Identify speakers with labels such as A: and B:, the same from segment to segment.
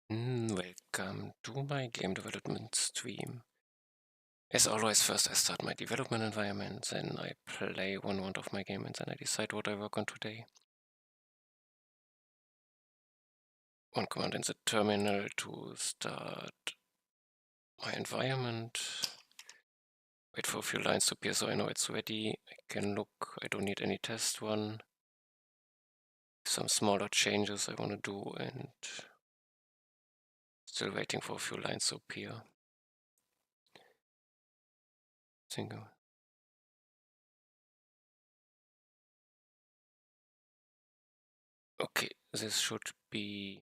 A: Welcome to my game development stream. As always, first I start my development environment, then I play one round of my game, and then I decide what I work on today. One command in the terminal to start my environment. Wait for a few lines to appear so I know it's ready. I can look, I don't need any test run. Some smaller changes I want to do, and still waiting for a few lines to appear. Single. Okay, this should be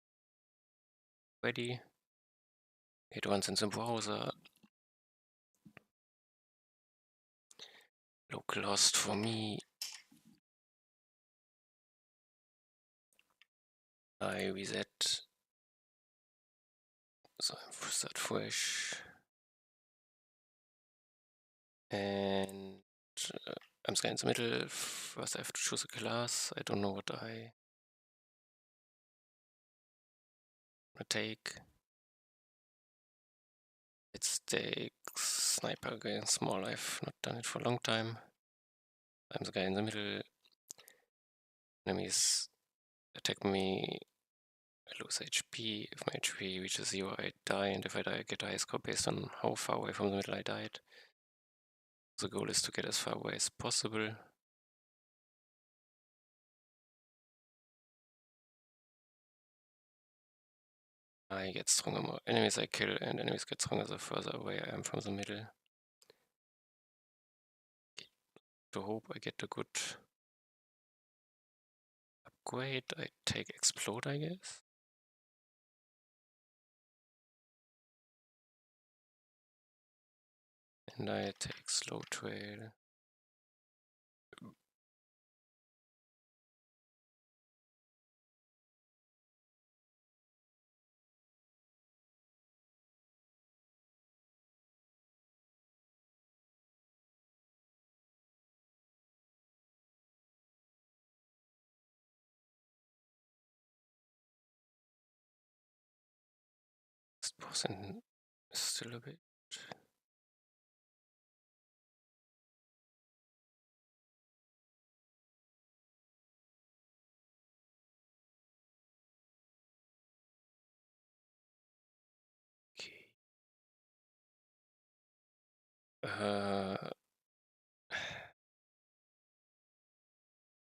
A: ready. It runs in the browser. Localhost for me. I reset. So I start fresh. And I'm scanning in the middle. First I have to choose a class. I don't know what I want to take. Let's take sniper again, small. I've not done it for a long time. I'm the guy in the middle. Enemies attack me. I lose HP. If my HP reaches 0, I die. And if I die, I get a high score based on how far away from the middle I died. The goal is to get as far away as possible. I get stronger more enemies I kill, and enemies get stronger the further away I am from the middle. To hope I get a good upgrade, I take Explode, I guess. And I take Slow Trail. This person is still a bit. Okay.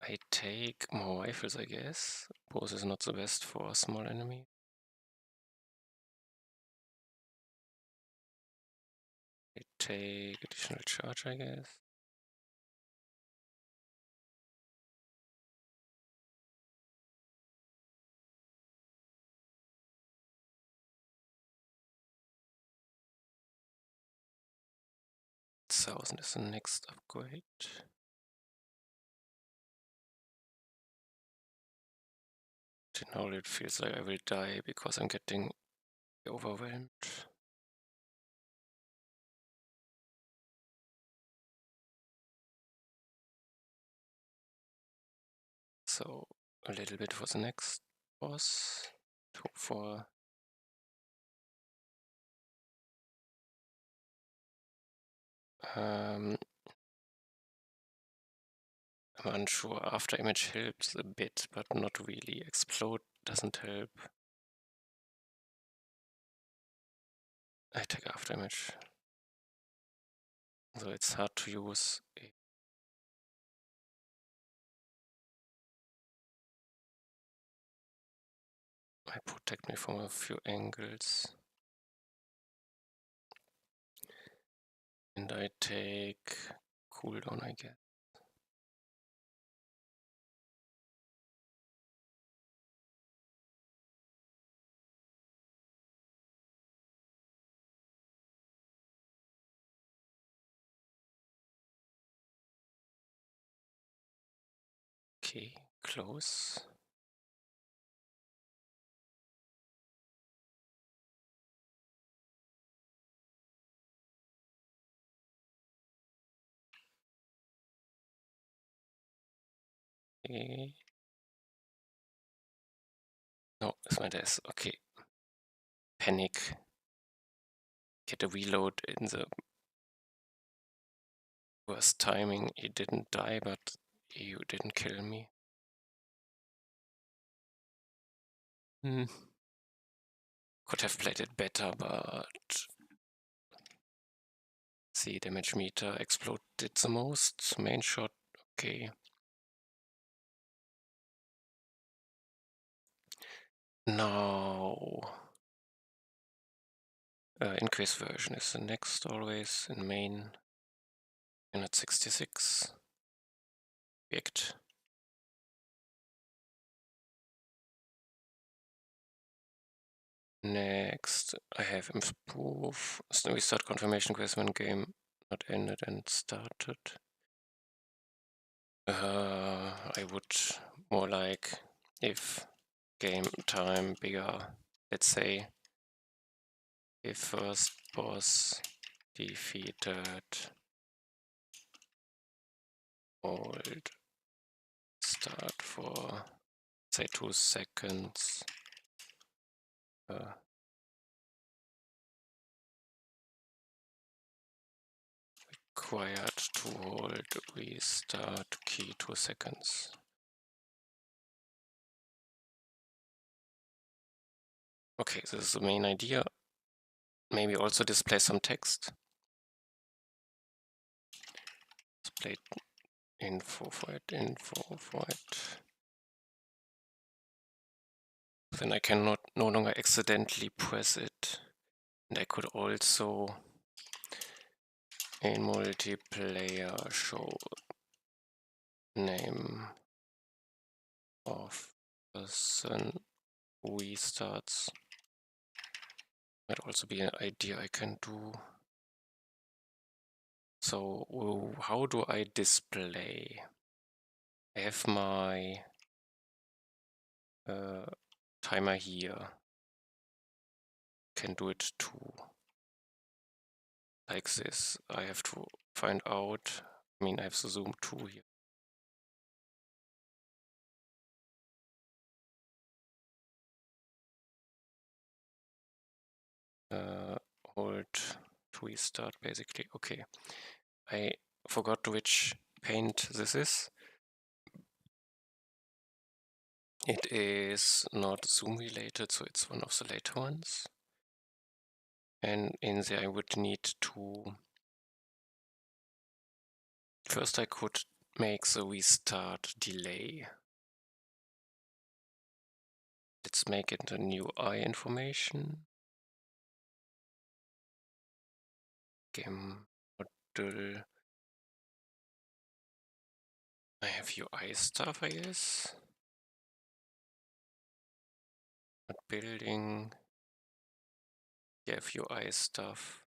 A: I take more rifles, I guess. Both is not the best for a small enemy. I take additional charge, I guess. $1,000 is the next upgrade. Now it feels like I will die because I'm getting overwhelmed. So a little bit for the next boss. Hope for I'm unsure. After image helps a bit, but not really. Explode doesn't help. I take after image. So it's hard to use. I protect me from a few angles. And I take cooldown, I guess. Okay, close. Okay. No, it's my death. Okay. panic, get a reload in the worst timing. He didn't die, but you didn't kill me. Could have played it better, but see, damage meter exploded the most. Main shot, okay. Now, increase version is the next always in main. Unit 66. React. Next, I have improve. So we start confirmation quest when game not ended and started. I would more like if game time bigger. Let's say if first boss defeated, hold start for say 2 seconds. Required to hold restart key 2 seconds. Okay, this is the main idea. Maybe also display some text. Display info for it. Then I cannot no longer accidentally press it. And I could also in multiplayer show name of person restarts. Might also be an idea I can do. So how do I display? I have my timer here. Can do it too. Like this. I have to find out. I mean, I have to zoom 2 here. Hold to restart basically. Okay. I forgot which paint this is. It is not zoom related, so it's one of the later ones. And in there I would need to... First I could make the restart delay. Let's make it a new UI information. Game model. I have UI stuff, I guess. Not building. You have UI stuff.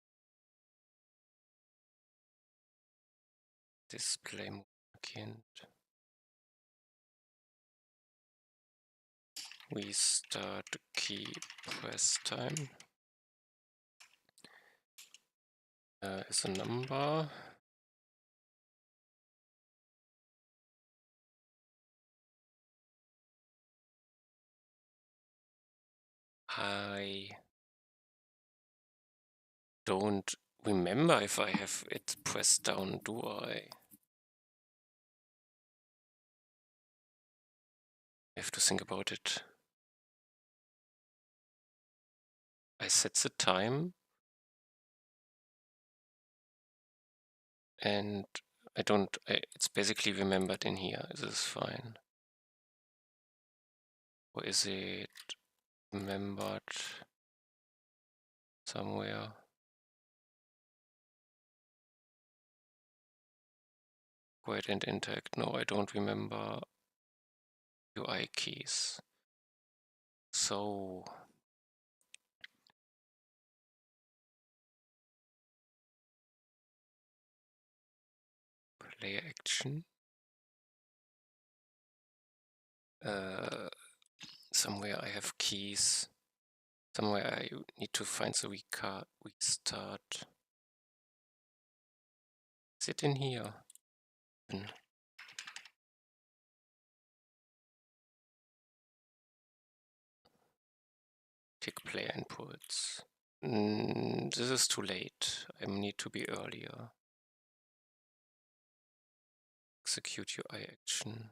A: Display kind. Restart key press time. Is a number. I don't remember if I have it pressed down, do I? I have to think about it. I set the time and it's basically remembered in here. This is fine. Or is it remembered somewhere? Quiet and interact. No, I don't remember UI keys. So play action. Somewhere I have keys. Somewhere I need to find the restart. Is it in here? Tick player inputs. This is too late. I need to be earlier. Execute UI action.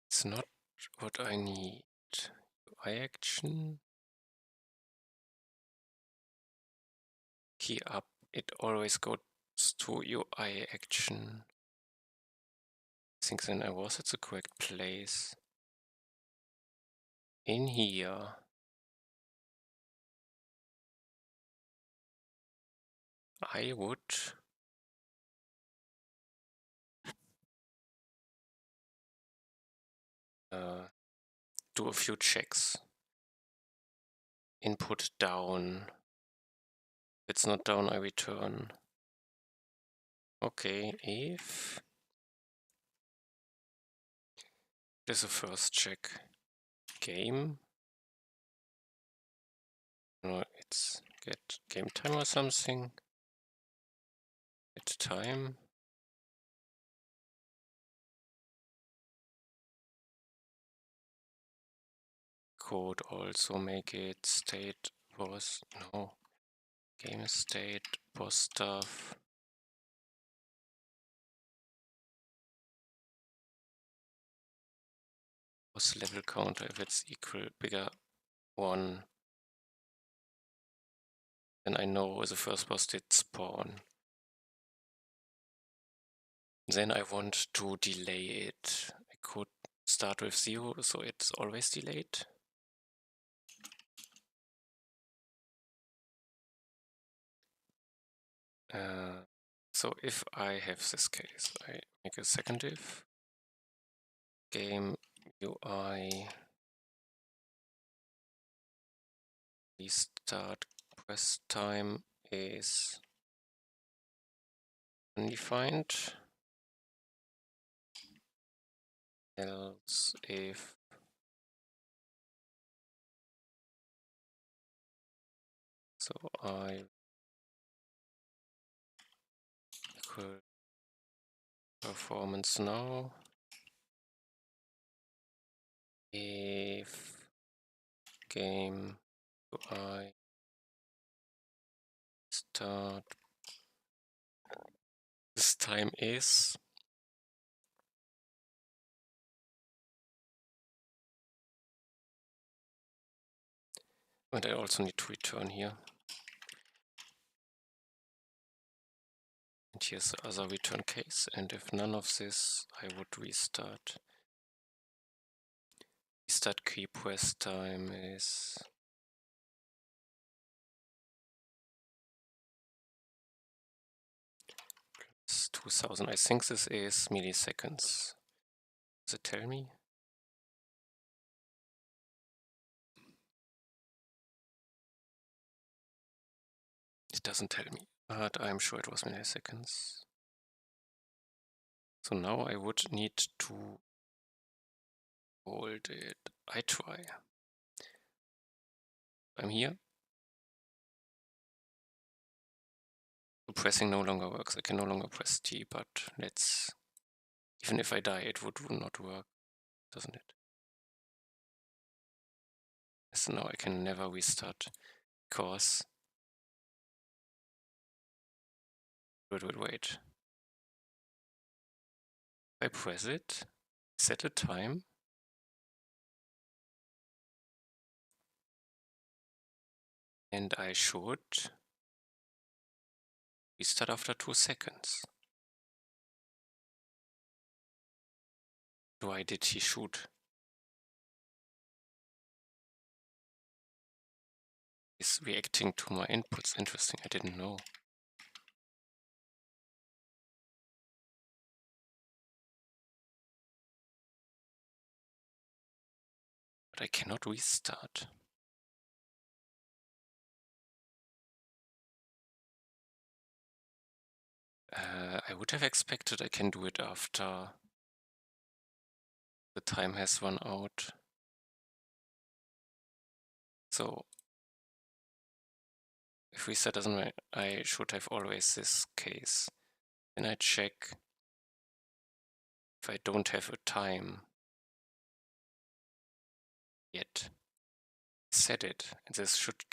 A: It's not what I need. UI action. Key up. It always goes to UI action. I think then I was at the correct place. In here. I would do a few checks. Input down. If it's not down, I return. Okay, if there's a first check. Game. No, it's get game time or something. Get time. Code also make it state was no game state was stuff. Was level counter if it's equal bigger 1. Then I know the first boss did spawn. Then I want to delay it. I could start with 0, so it's always delayed. So if I have this case, I make a second if. Game UI restart press time is undefined. Else if so I equal performance now. If game UI start this time is and I also need to return here. And here's the other return case, and if none of this, I would restart. Restart key press time is plus 2000. I think this is milliseconds. Does it tell me? It doesn't tell me, but I'm sure it was milliseconds. So now I would need to hold it. I try. I'm here. So pressing no longer works. I can no longer press T, but let's... Even if I die, it would not work, doesn't it? So now I can never restart, because... Wait. I press it, set a time, and I should restart after 2 seconds. Why did he shoot? He's reacting to my inputs. Interesting, I didn't know. But I cannot restart. I would have expected I can do it after the time has run out. So if reset doesn't work, I should have always this case. Then I check if I don't have a time yet. Set it, and this should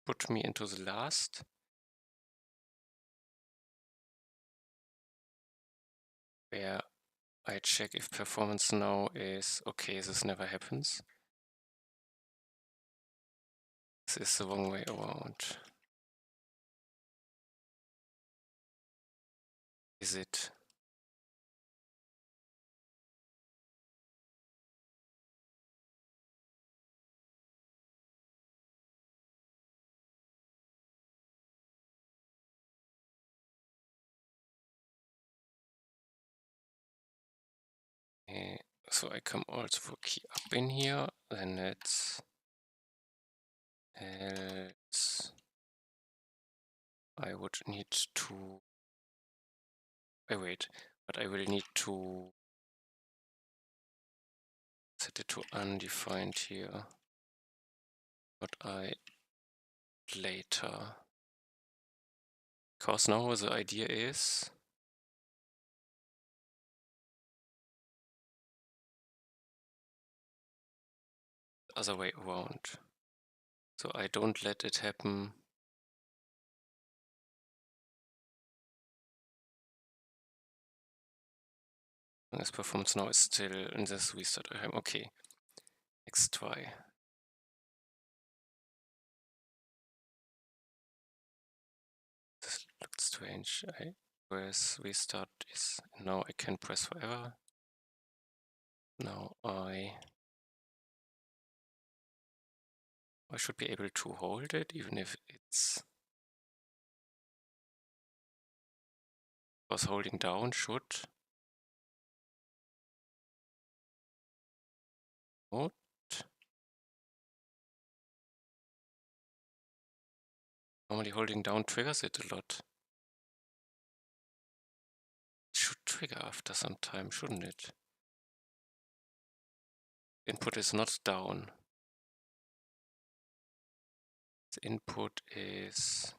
A: put me into the last. Where I check if performance now is okay. This never happens. This is the wrong way around. Is it? So I come also for key up in here, then it's else I would need to wait, but I will need to set it to undefined here. But I later, because now the idea is the other way around. So I don't let it happen. This performance now is still in this restart. Okay, next try. This looks strange. Whereas restart is now I can press forever. Now I should be able to hold it, even if it's was holding down should. What? Normally holding down triggers it a lot. It should trigger after some time, shouldn't it? Input is not down. The input is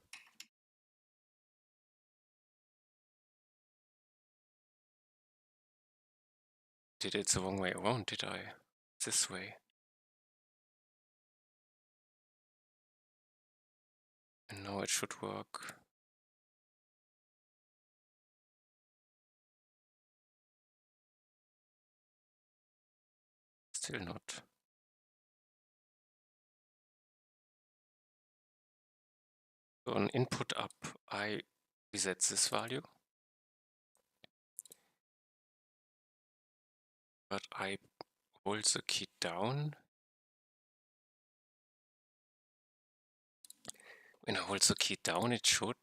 A: did it the wrong way around, did I? This way. And now it should work. Still not. So on input up, I reset this value. But I hold the key down. When I hold the key down, it should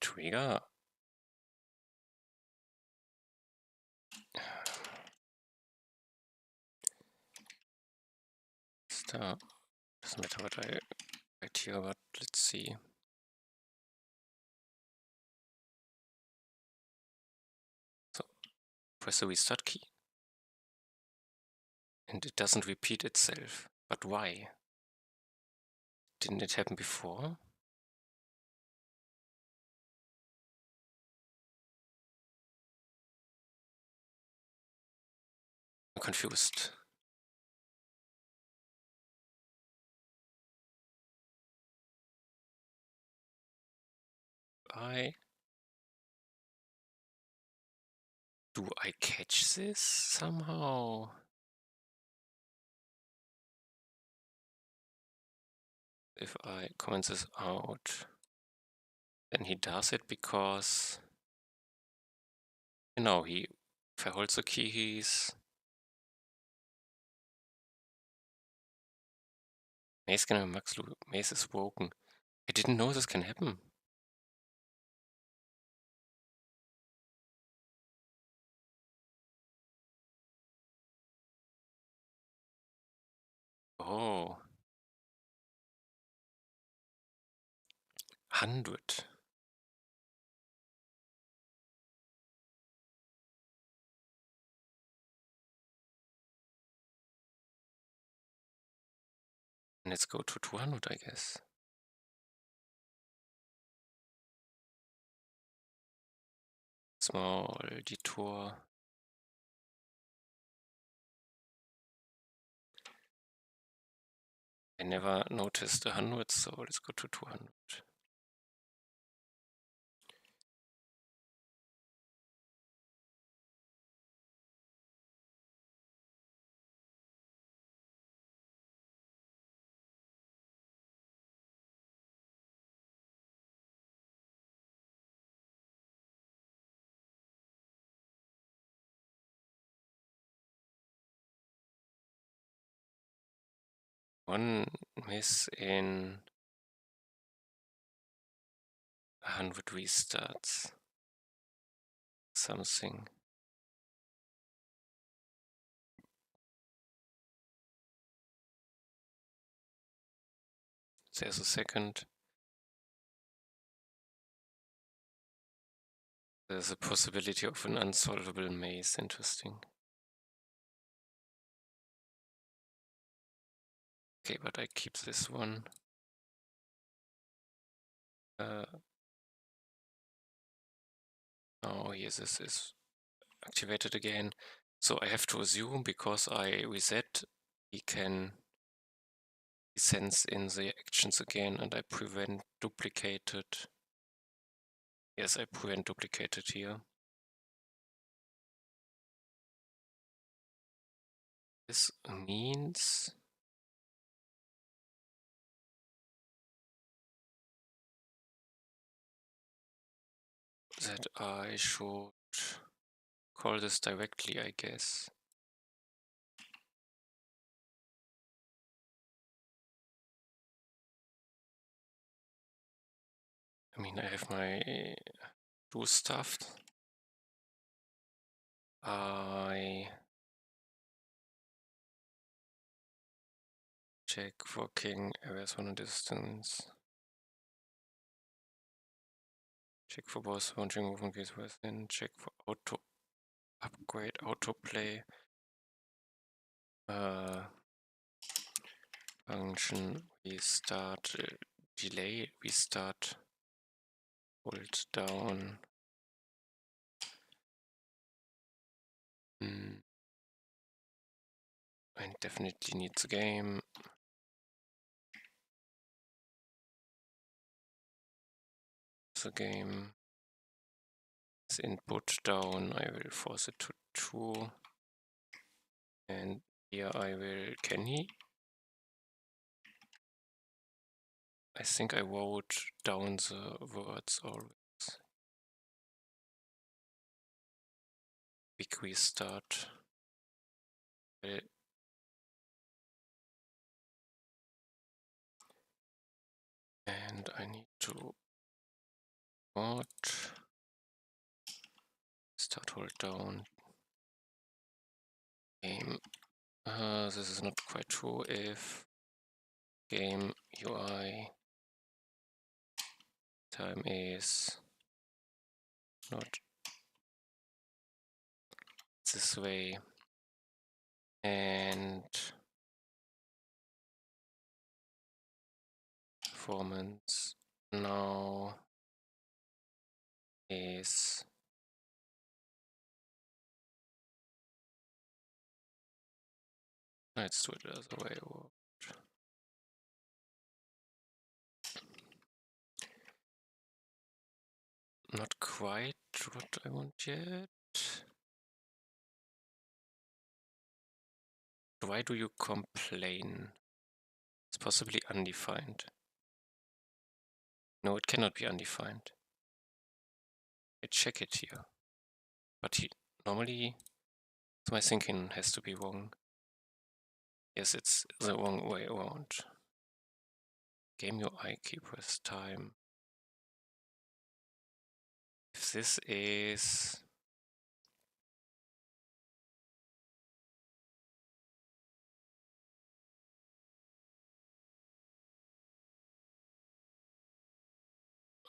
A: trigger. Start. Doesn't matter what I write here, but let's see. So press the restart key. And it doesn't repeat itself. But why? Didn't it happen before? I'm confused. Do I catch this somehow? If I comment this out, then he does it because, you know, if I hold the key, Maze can max loop. Maze is broken. I didn't know this can happen. Oh. 100. Let's go to 200, I guess. Small detour. I never noticed 100, so let's go to 200. One miss in 100 restarts. Something. There's a second. There's a possibility of an unsolvable maze. Interesting. Okay, but I keep this one. Oh, yes, this is activated again. So I have to assume because I reset, he sends in the actions again, and I prevent duplicated. Yes, I prevent duplicated here. This means that I should call this directly, I guess. I mean, I have my do stuff. I check for king areas on a distance. Check for boss launching movement gates within. Check for auto upgrade, autoplay. Function restart, delay restart, hold down. I definitely need the game. The game is input down. I will force it to 2. And here I will, can he? I think I wrote down the words always. Big restart. And I need to watch. Start, hold down. Game. This is not quite true. If game UI time is not this way, and performance now is let's do it the other way. Not quite what I want yet. Why do you complain? It's possibly undefined. No, it cannot be undefined. I check it here. But normally, my thinking has to be wrong. Yes, it's the wrong way around. Game UI keepers time. If this is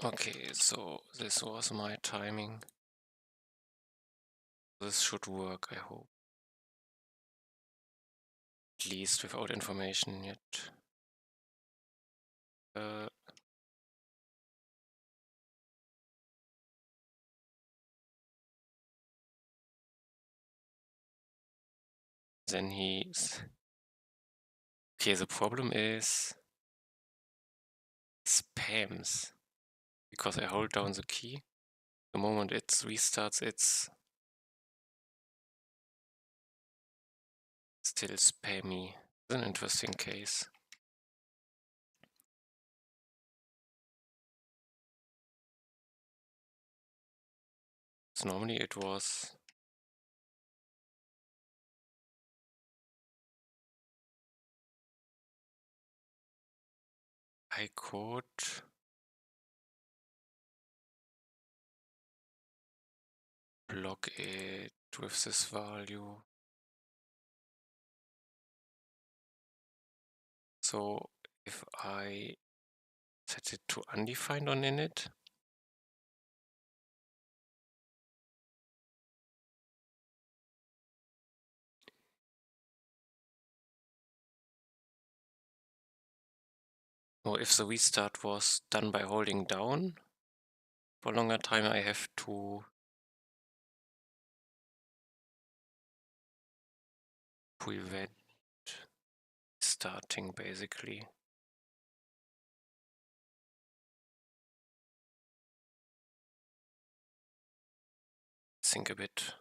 A: okay, so this was my timing. This should work, I hope. At least without information yet. then he's... Okay, the problem is spams, because I hold down the key. The moment it restarts, it's still spammy. It's an interesting case. So normally it was... I could block it with this value. So if I set it to undefined on init, or if the restart was done by holding down for a longer time, I have to prevent starting, basically. Think a bit.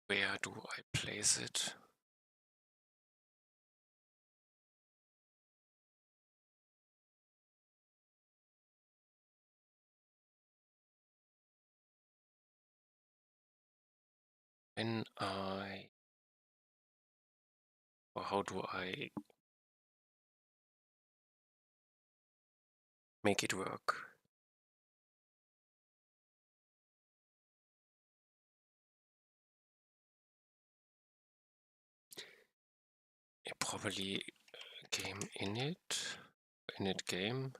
A: Where do I place it? When I... or how do I make it work? Probably game init game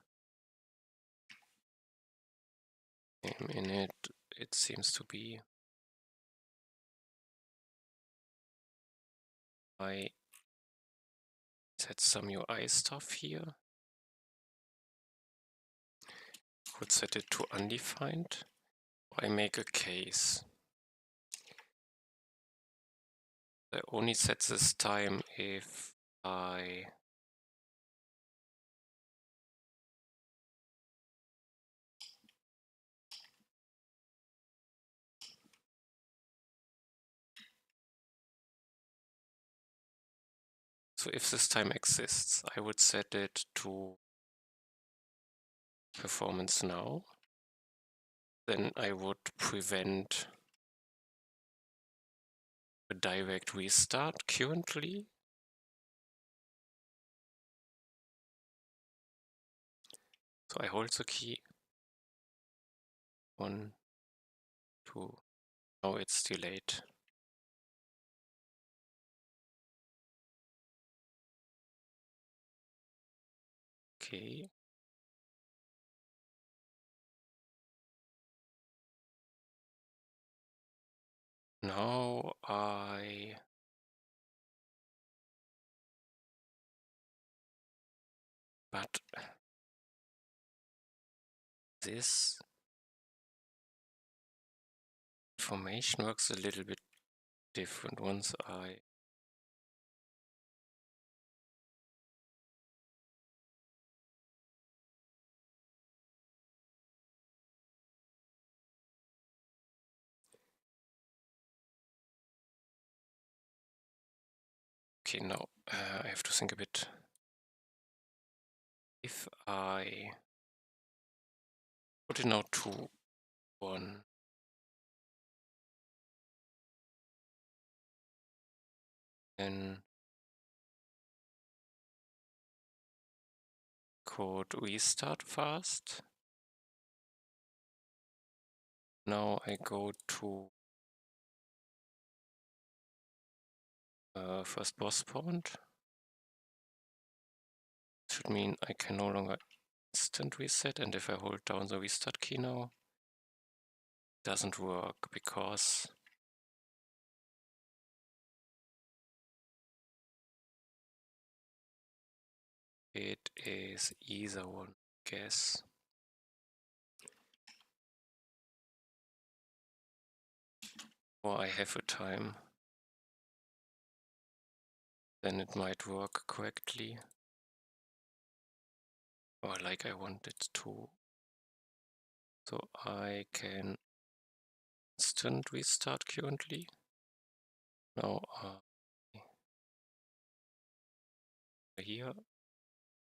A: init. It seems to be... I set some UI stuff here. Could set it to undefined. I make a case. I only set this time if I... So if this time exists, I would set it to performance now. Then I would prevent a direct restart currently. So I hold the key. 1, 2. Now it's delayed. Okay. Now but this information works a little bit different once I... Okay, now I have to think a bit. If I put it now to 1, then could restart fast. Now I go to first boss point. Should mean I can no longer instant reset, and if I hold down the restart key now, it doesn't work because It is either one, guess. Or I have a time. Then it might work correctly. Or like I want it to. So I can instant restart currently. Now here.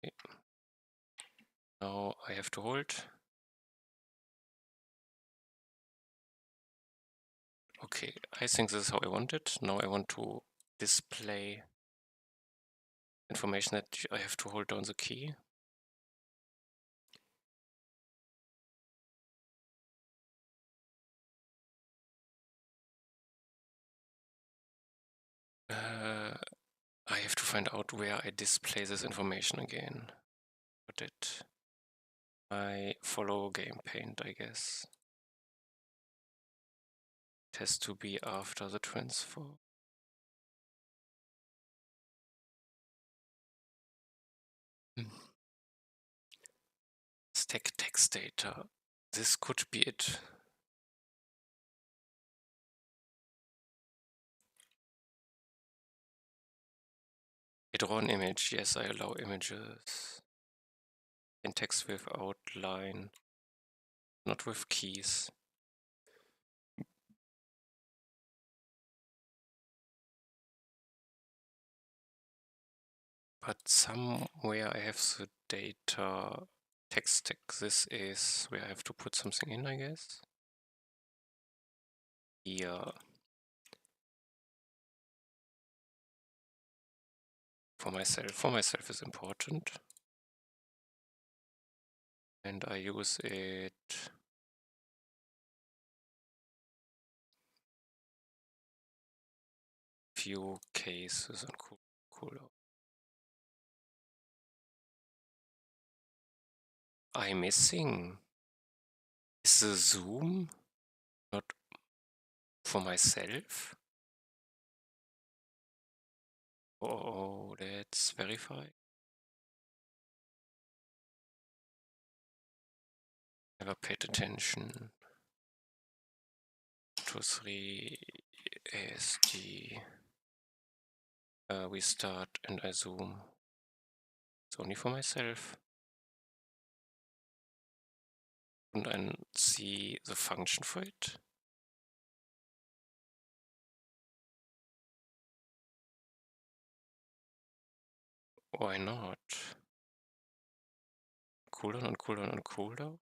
A: Okay. Now I have to hold. Okay, I think this is how I want it. Now I want to display information that I have to hold down the key. I have to find out where I display this information again. But I follow game paint, I guess. It has to be after the transfer. Stack text data. This could be it. I draw an image. Yes, I allow images. In text with outline, not with keys. But somewhere I have the data text stack. This is where I have to put something in, I guess. Here. For myself is important. And I use it few cases on cool. I'm missing. Is the zoom not for myself? Oh, let's verify. Never paid attention. 2, 3, ASD. We start and I zoom. It's only for myself. And I see the function for it. Why not? Cooldown and cooldown and cooldown?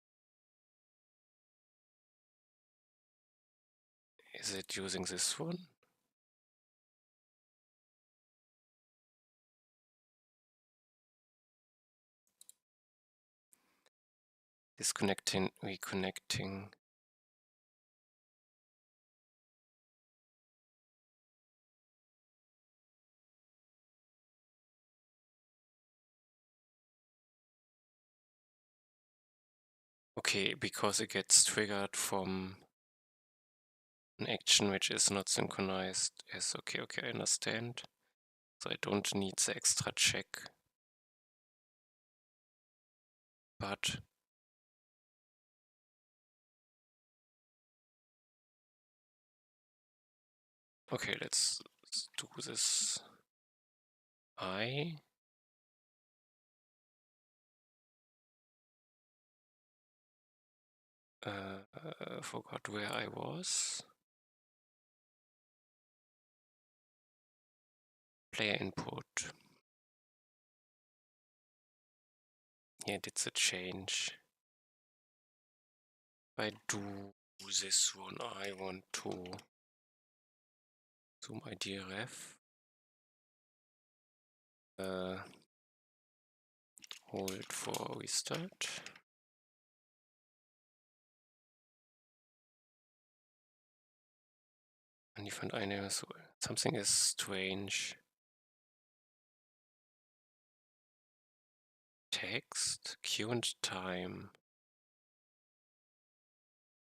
A: Is it using this one? Disconnecting, reconnecting. Okay, because it gets triggered from an action which is not synchronized. Yes, okay, I understand. So I don't need the extra check. But okay, let's do this. I forgot where I was. Player input. Here did the change. I do this one. I want to zoom ID ref. Hold for restart. And you find something is strange. Text, Q and time.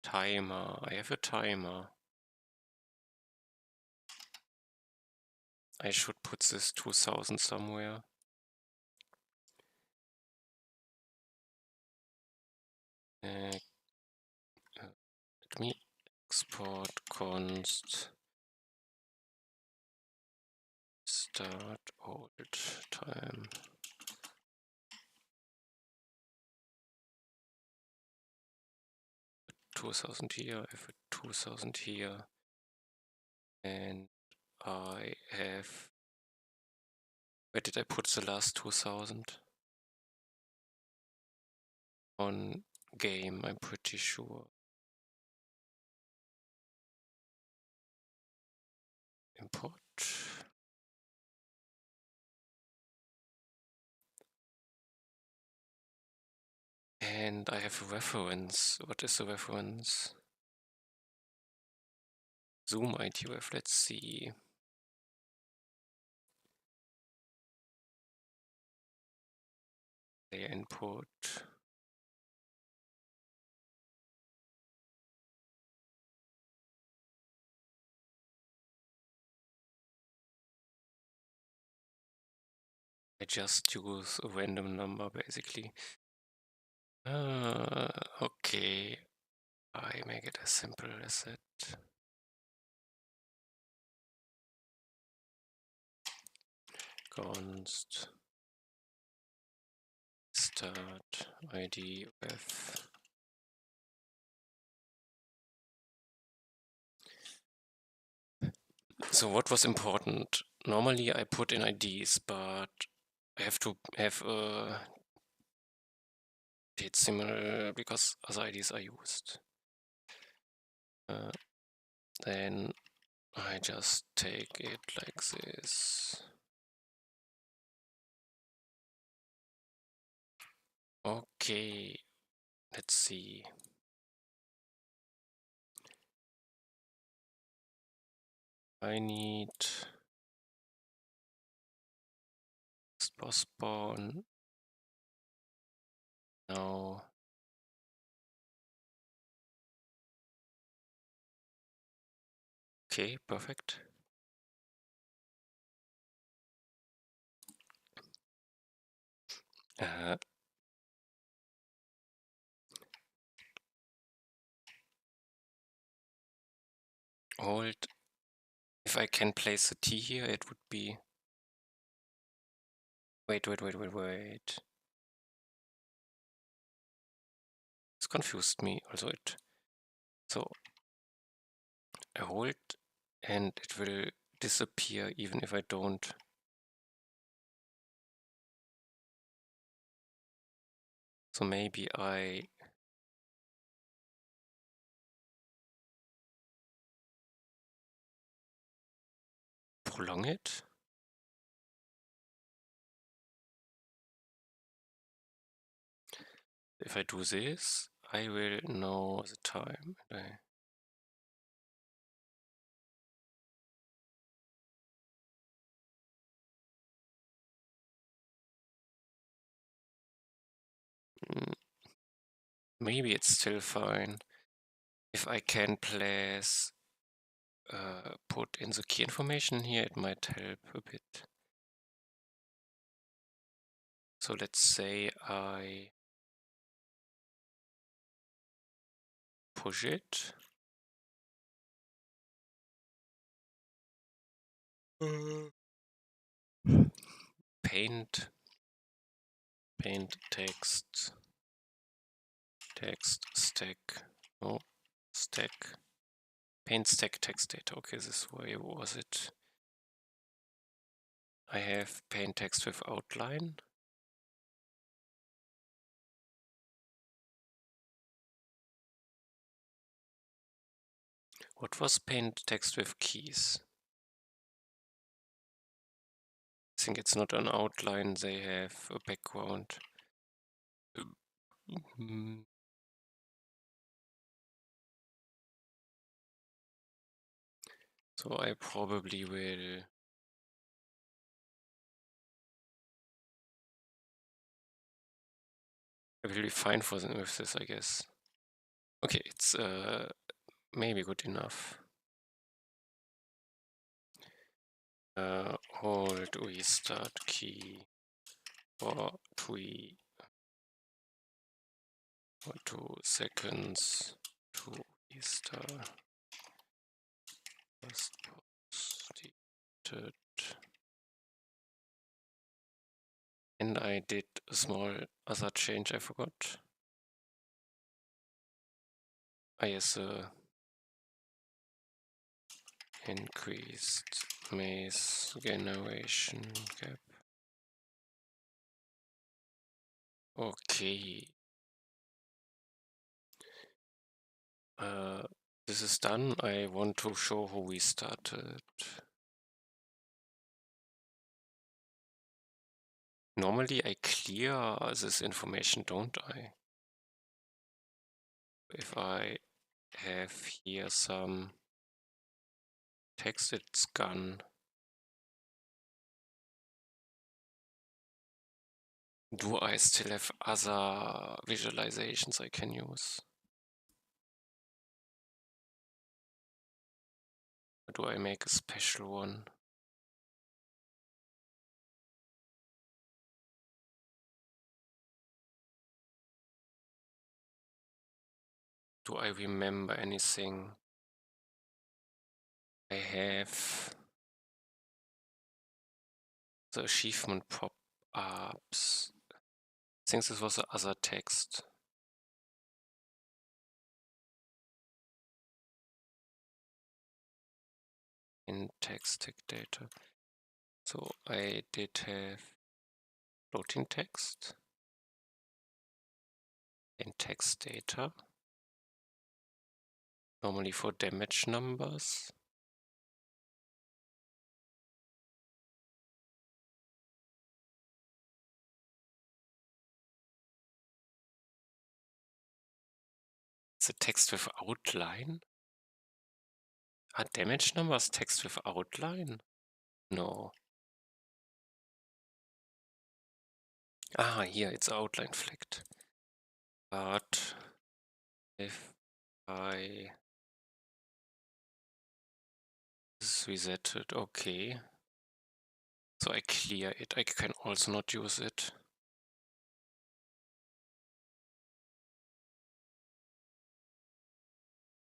A: Timer, I have a timer. I should put this 2000 somewhere. export const start hold time. $2,000 here, I have a 2,000 here, and I have, where did I put the last 2,000? On game, I'm pretty sure. Import. And I have a reference. What is the reference? Zoom ITRef, let's see. Layer input. I just use a random number basically. Okay. I make it as simple as that. Const start ID ref. So what was important? Normally I put in IDs, but I have to have a date similar because other IDs are used. Then I just take it like this. Okay, let's see. I need spawn now. Okay, perfect. Hold. If I can place a T here, it would be. Wait. It's confused me. Also it. So I hold, and it will disappear even if I don't. So maybe I prolong it. If I do this, I will know the time. Maybe it's still fine. If I can place, put in the key information here, it might help a bit. So let's say I push it. Paint text stack, no, stack, paint stack text data. Okay, this way was it. I have paint text with outline. What was paint text with keys? I think it's not an outline, they have a background. So I probably will be fine for them with this, I guess. Okay, it's maybe good enough. Hold restart key for 2 seconds to restart. Just posted. And I did a small other change I forgot. Yes, increased maze generation gap. Okay. This is done. I want to show how we started. Normally I clear this information, don't I? If I have here some text, it's gone. Do I still have other visualizations I can use? Or do I make a special one? Do I remember anything? I have the achievement pop-ups. I think this was the other text. In text tag data. So I did have floating text in text data, normally for damage numbers. It's a text with outline. Are damage numbers text with outline? No. Here it's outline flagged. But if I reset it, okay. So I clear it. I can also not use it.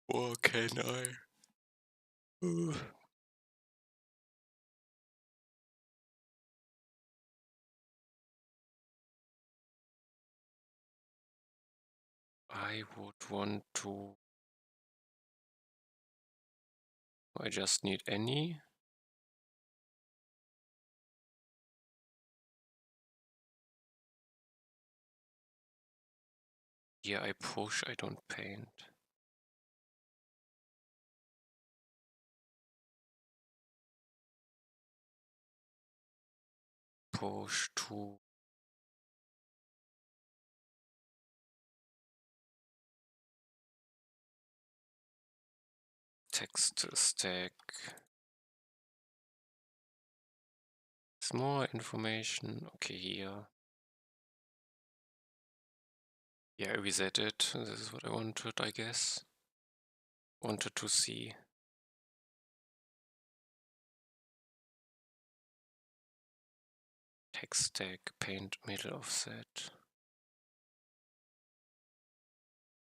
A: Or can I? I would want to. I just need any. Here I push, I don't paint. Push to text stack. There's more information. Okay, here. Yeah, I reset it. This is what I wanted, I guess. Wanted to see. Text stack, paint middle offset.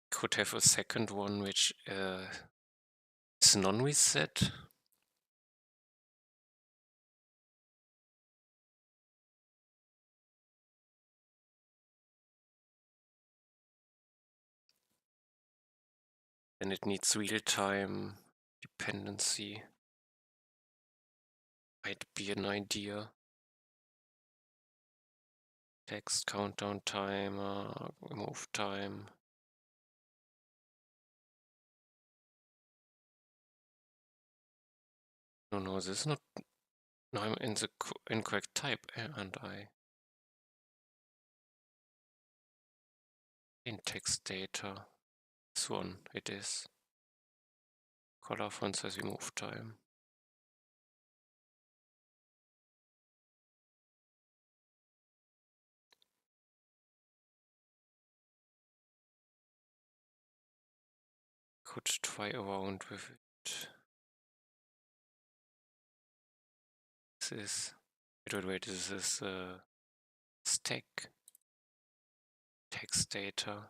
A: Could have a second one which is non-reset. And it needs real-time dependency. Might be an idea. Text countdown timer, remove time. No, this is not. No, I'm in the incorrect type, aren't I? In text data. This one, it is. Color font says remove time. Could try around with it. This is. Wait, this is stack. Text data.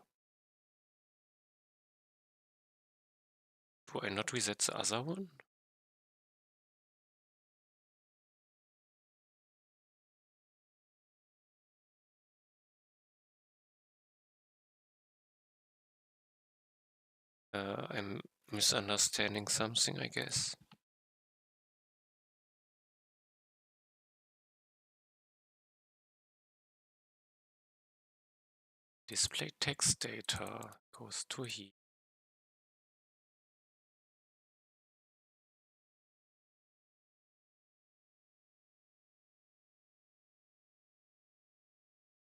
A: Do I not reset the other one? I'm misunderstanding something, I guess. Display text data goes to here.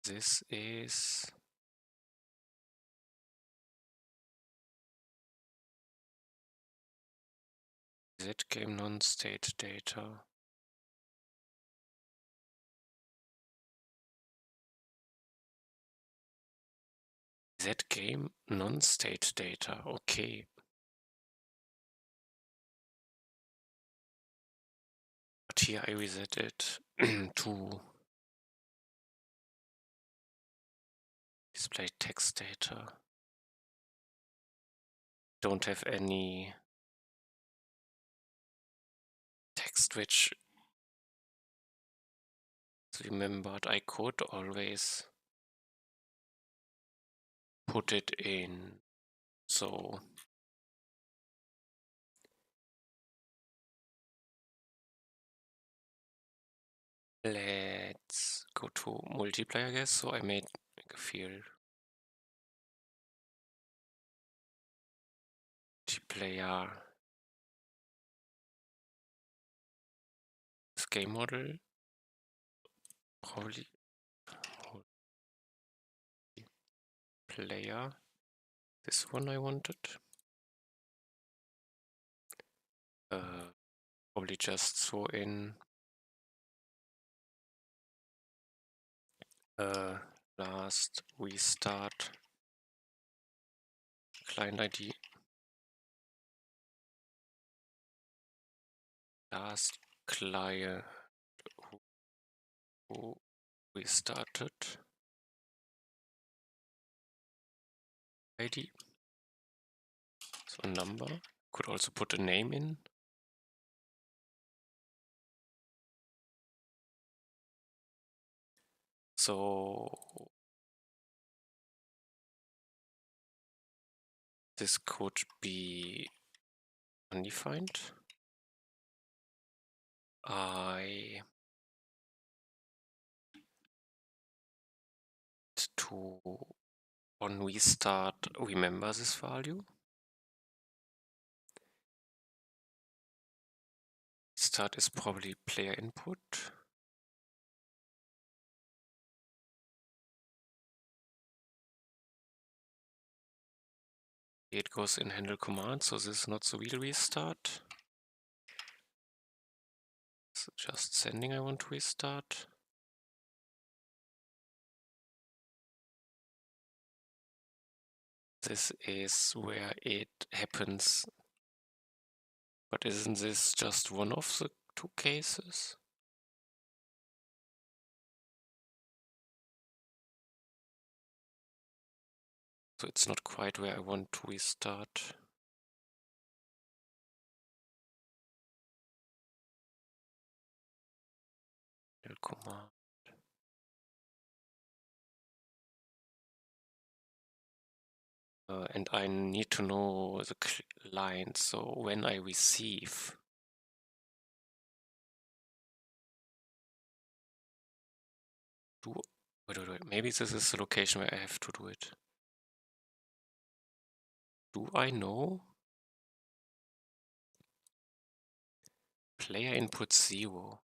A: This is game non-state data. Game non-state data, okay. But here I reset it to display text data. Don't have any text which remembered. I could always put it in. So let's go to multiplayer, I guess. So I made a field. Multiplayer. This game model. Probably player. This one I wanted. Probably just throw in last restart client ID. Last client who restarted ID. So number. Could also put a name in. So this could be undefined. I to on restart remember this value. Start is probably player input. It goes in handle command, so this is not the real restart. It's just sending I want to restart. This is where it happens. But isn't this just one of the two cases? So it's not quite where I want to restart. Command. And I need to know the line. So when I receive, wait, maybe this is the location where I have to do it. Do I know? Player input 0.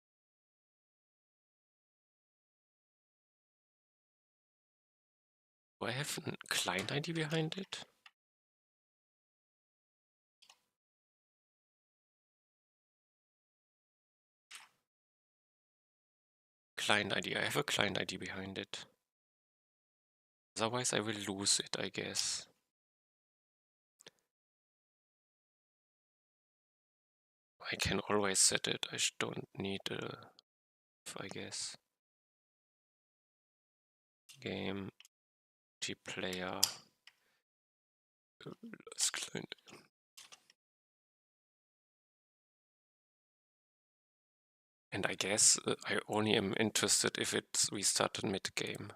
A: Do I have a client ID behind it? Client ID. I have a client ID behind it. Otherwise I will lose it, I guess. I can always set it. I don't need I guess. Game multiplayer. Client. And I guess I only am interested if it's restarted mid-game.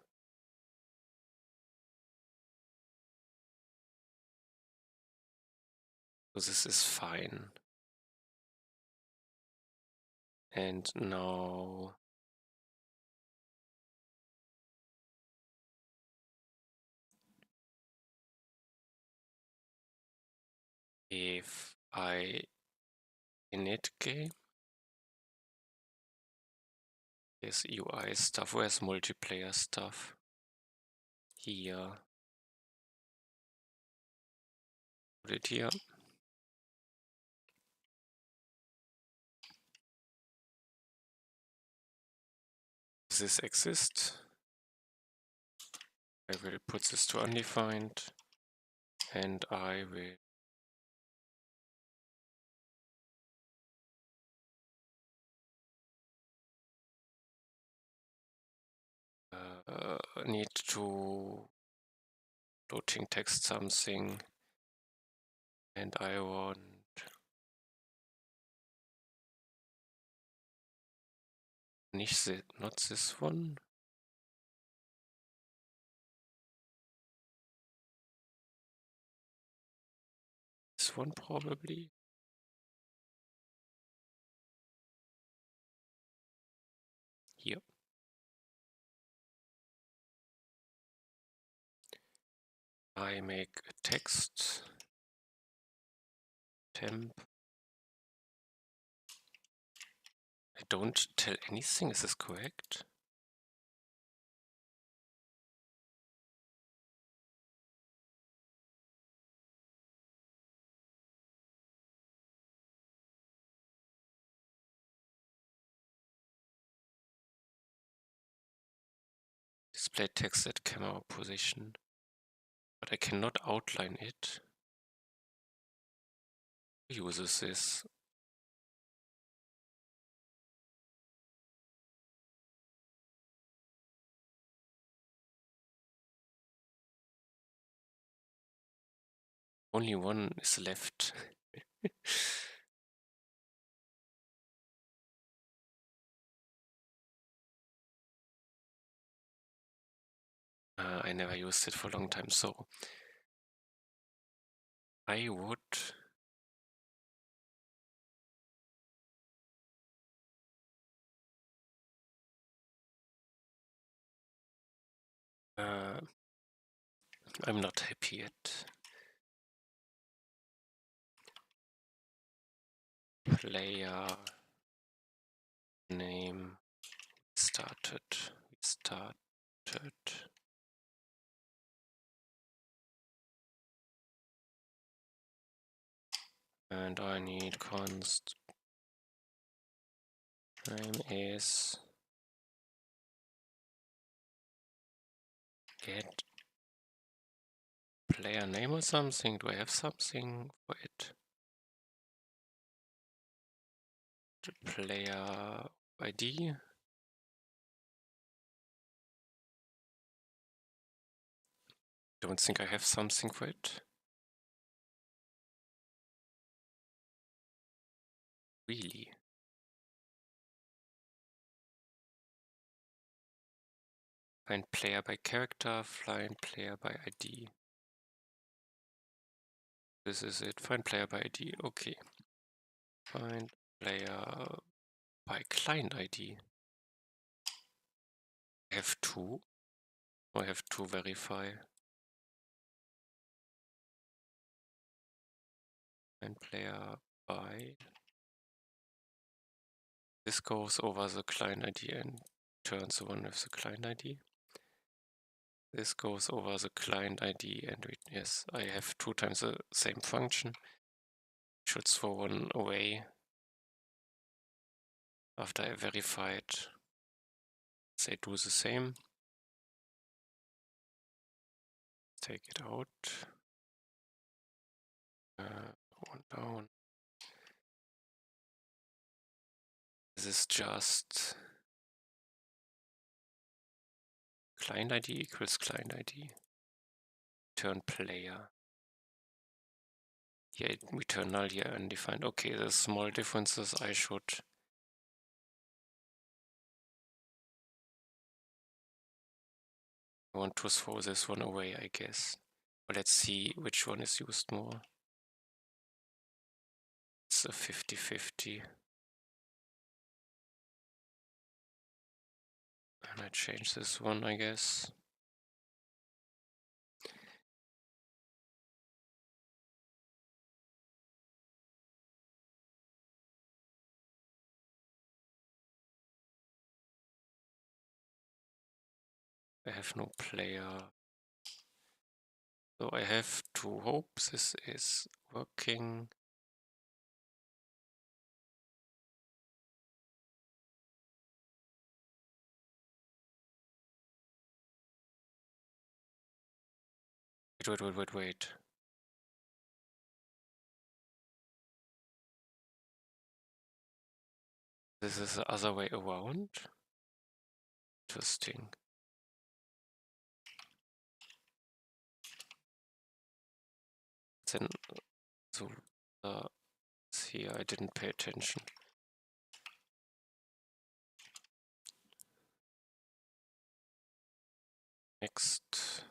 A: So this is fine. And now if I init game, there's UI stuff, where's multiplayer stuff? Here. Put it here. Does this exist? I will put this to undefined and I will need to floating text something, and I want not this one. This one probably. Here. I make a text temp. I don't tell anything, is this correct? Display text at camera position, but I cannot outline it. Who uses this? Only one is left. I never used it for a long time, so I would I'm not happy yet. Player name started. And I need const name is get player name or something. Do I have something for it? The player ID. Don't think I have something for it. Really? Find player by character, find player by ID. This is it. Find player by ID. Okay. Find player by client ID. I have two. I have to verify. Find player by. This goes over the client ID and turns the one with the client ID. This goes over the client ID and yes, I have 2 times the same function. Should throw one away after I verified. They do the same. Take it out. One down. This is just client ID equals client ID. Return player. Here return null, here undefined. Okay, there's small differences. I should want to throw this one away, I guess. But let's see which one is used more. it's a 50-50. And I change this one, I guess. I have no player. So I have to hope this is working. Wait. This is the other way around? Interesting. Then, so, see, I didn't pay attention. Next.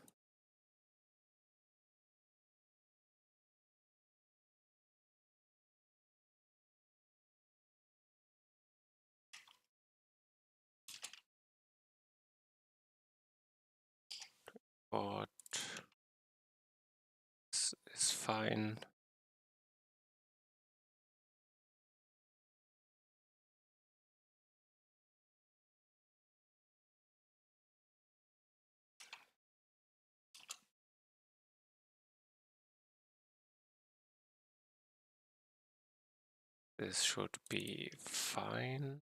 A: But this is fine. This should be fine.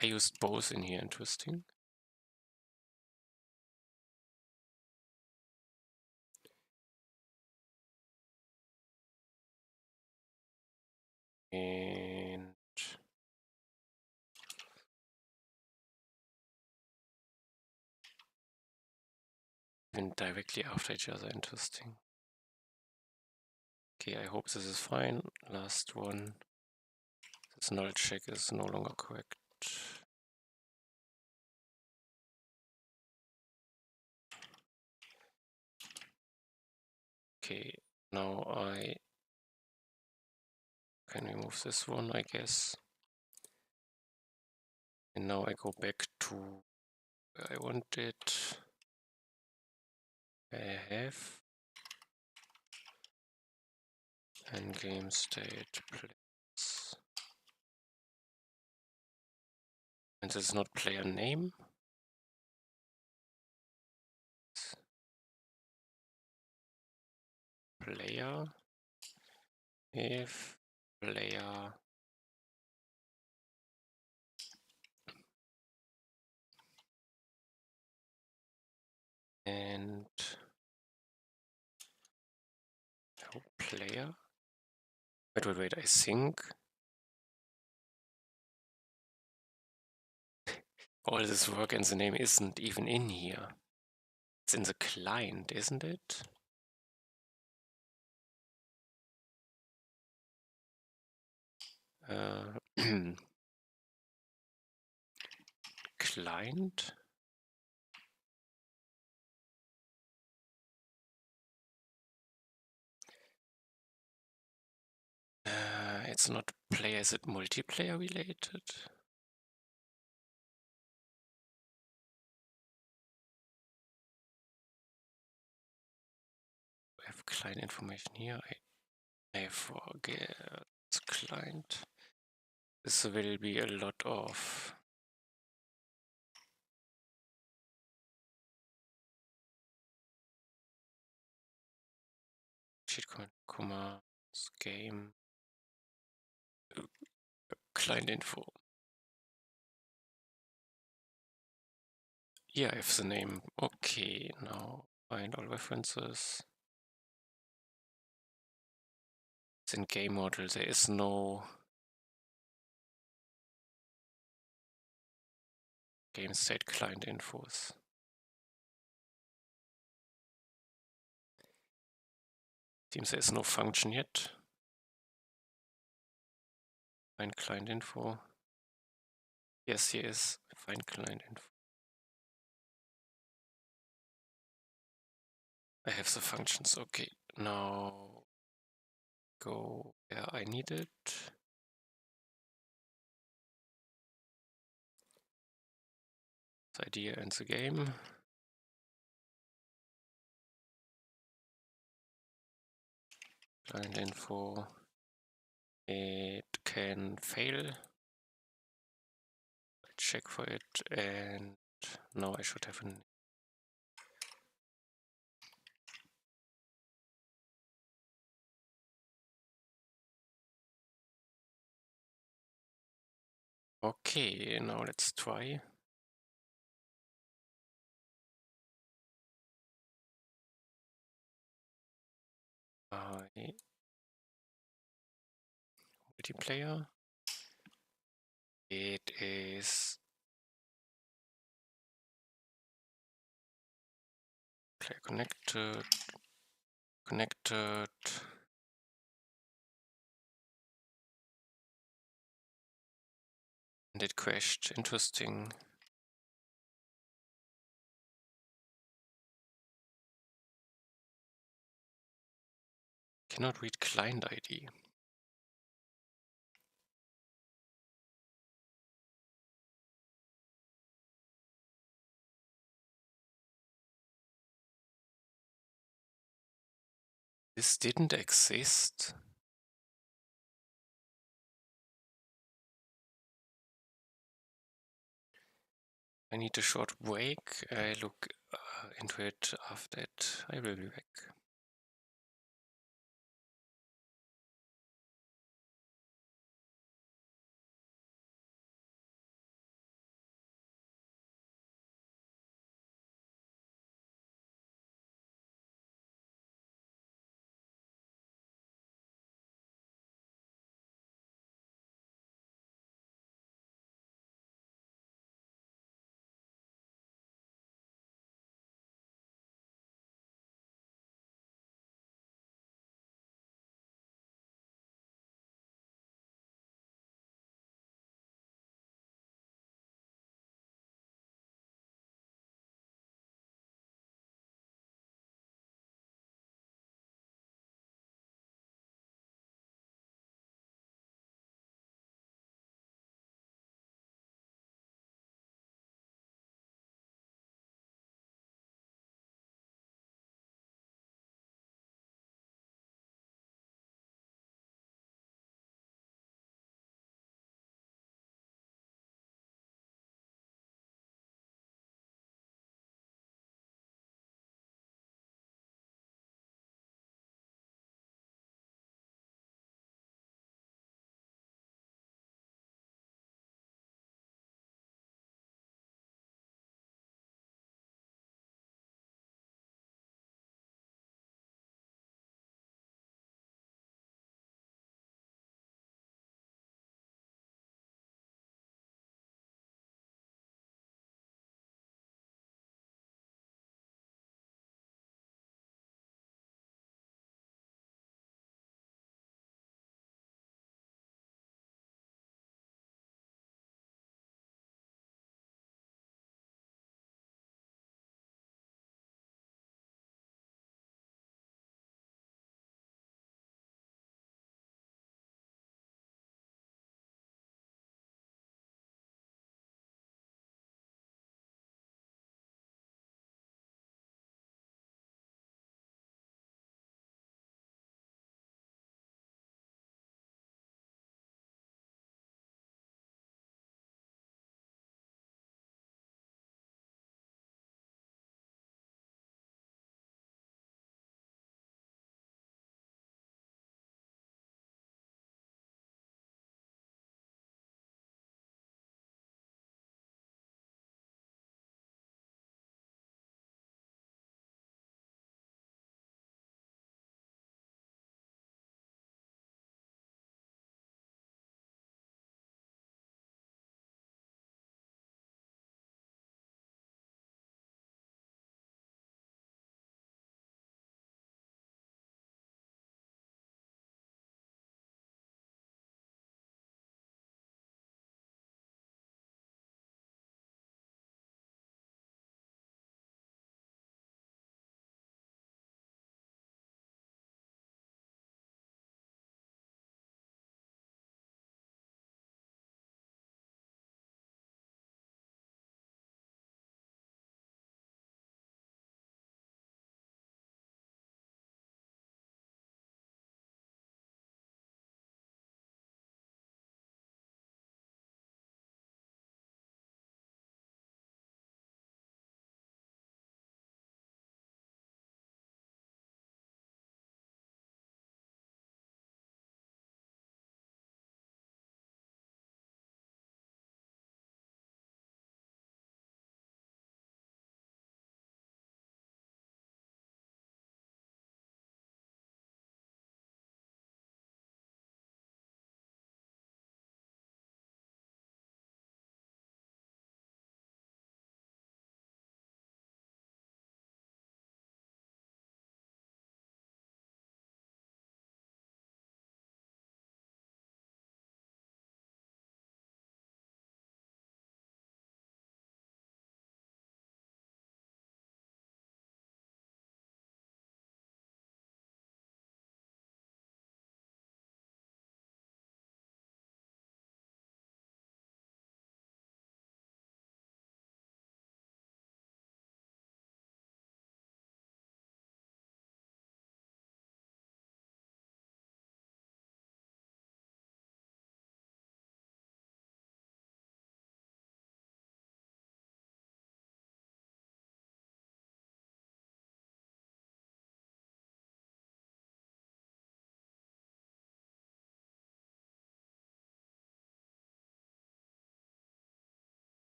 A: I used both in here, interesting. And even directly after each other, interesting. Okay, I hope this is fine. Last one. This null check is no longer correct. Okay, now I can remove this one, I guess. And now I go back to where I want it. I have and game state place. And this is not player name. Player if player and player. Wait, I think all this work and the name isn't even in here. It's in the client, isn't it? Client. It's not player, is it multiplayer related? I have client information here. I forget client. This will be a lot of cheatcode, game, client info. Yeah, I have the name. Okay, now find all references. It's in game model. There is no game state client infos. Seems there is no function yet. Find client info. Yes, here is find client info. I have the functions. Okay, now go where I need it. The idea and the game. Client info. It can fail. I check for it, and now I should have an. Okay, now let's try. Multiplayer. It is player connected, and it crashed. Interesting. Cannot read client ID. This didn't exist. I need a short break. I look into it after it. I will be back.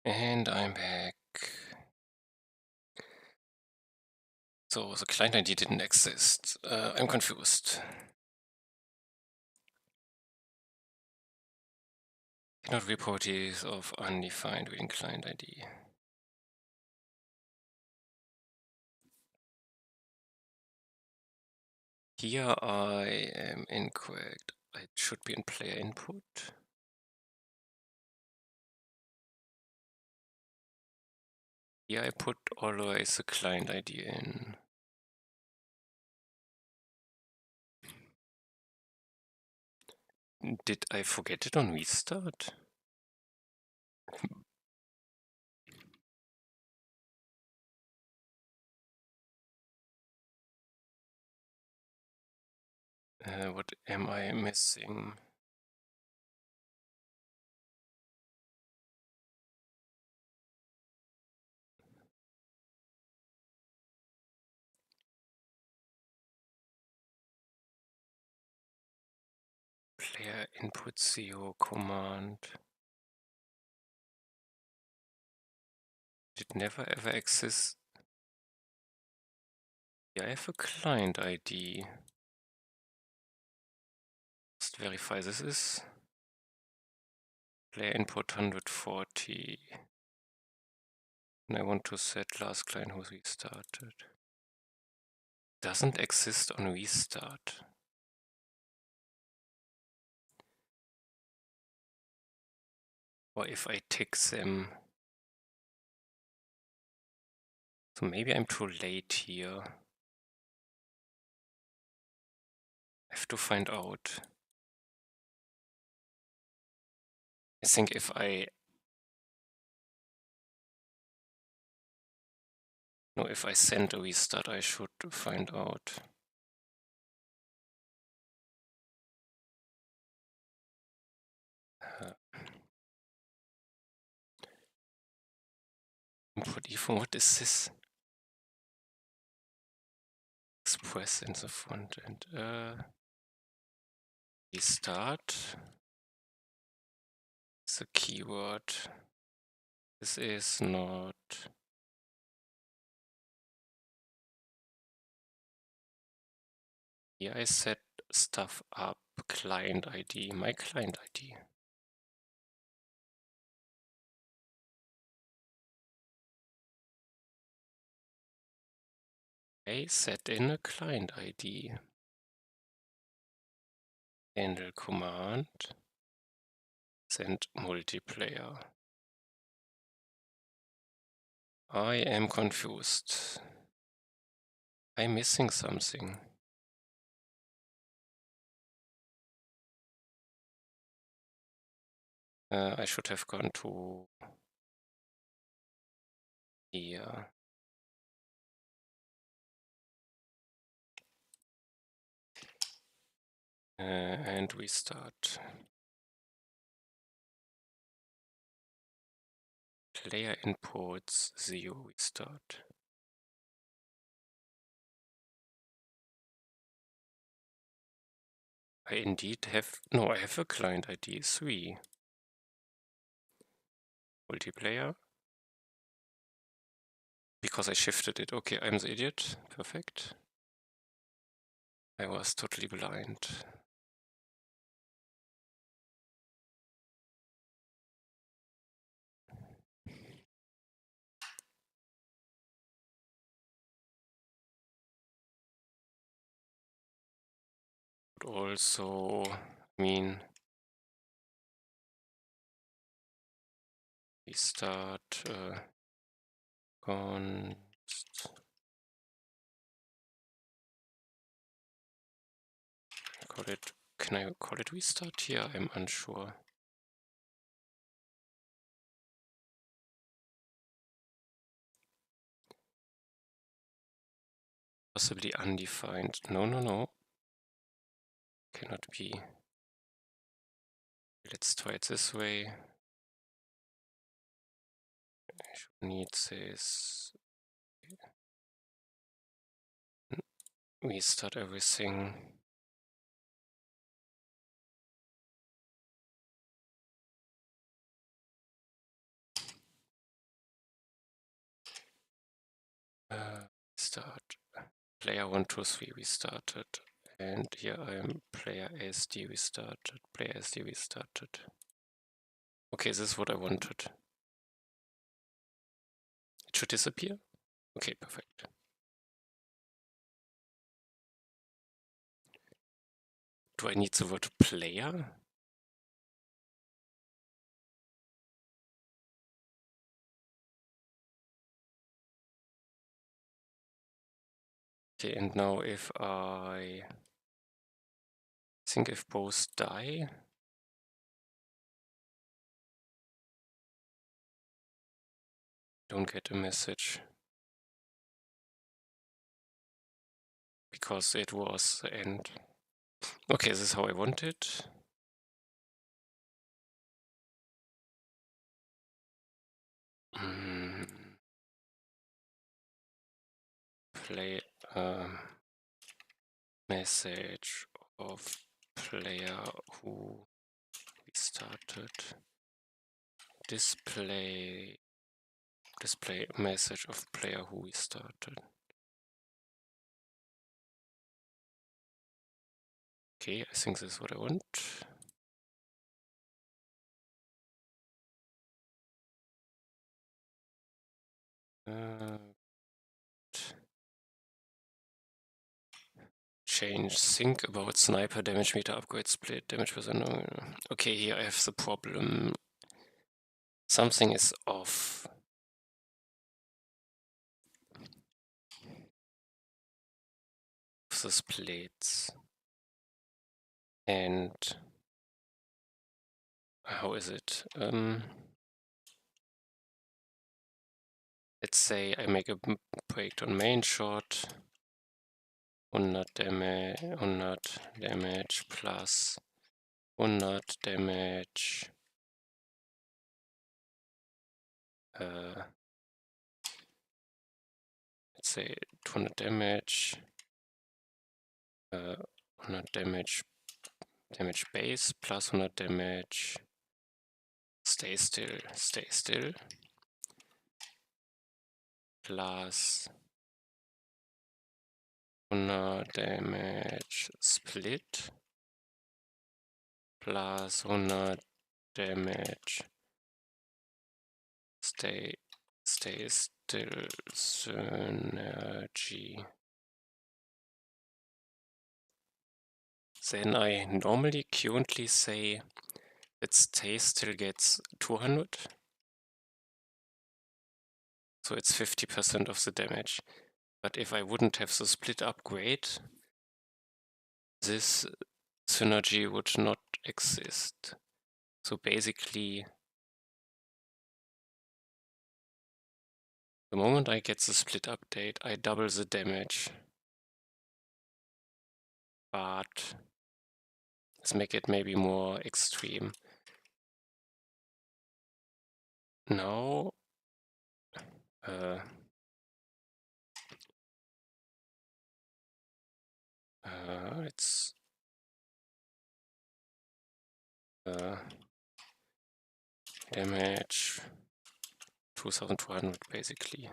A: And I'm back. So the client ID didn't exist. I'm confused. Cannot read properties of undefined reading client ID. Here I am incorrect. It should be in player input. Here I put always the client ID in. Did I forget it on restart? What am I missing? Player input 0 command. Did never ever exist. Yeah, I have a client ID. Let's verify this is player input 140. And I want to set last client who restarted. Doesn't exist on restart. Or if I tick them. So maybe I'm too late here. I have to find out. I think if I send a restart, I should find out. Input eForm, what is this? Express in the front end. Restart. It's a keyword. This is not. Here I set stuff up. Client ID, my client ID. I set in a client ID. Handle command. Send multiplayer. I am confused. I'm missing something. I should have gone to here. And restart. Player inputs 0 restart. I indeed have, no, I have a client ID 3. Multiplayer. Because I shifted it. Okay, I'm the idiot. Perfect. I was totally blind. But also, I mean, restart const. Call it, can I call it restart here? I'm unsure. Possibly undefined. No. Cannot be. Let's try it this way. I should need this. Restart everything. Start. Player 1, 2, 3, we started. And here I'm player ASD, we started. Player ASD, we started. Okay, this is what I wanted. It should disappear? Okay, perfect. Do I need the word player? Okay, and now if I think if both die, don't get a message. Because it was the end. Okay, this is how I want it. Play message of player who we started. Display message of player who we started. Okay, I think this is what I want. Change think about sniper damage meter upgrade split damage percent. Okay, here I have the problem. Something is off. The splits. And how is it? Let's say I make a breakdown main shot. 100 damage plus 100 damage. Let's say 200 damage. 100 damage base plus 100 damage. Stay still. Plus 100 damage split. Plus 100 damage. Stay still synergy. Then I normally currently say that stay still gets 200. So it's 50% of the damage. But if I wouldn't have the split upgrade, this synergy would not exist. So basically, the moment I get the split update, I double the damage. But let's make it maybe more extreme. Now, it's damage 2200 basically.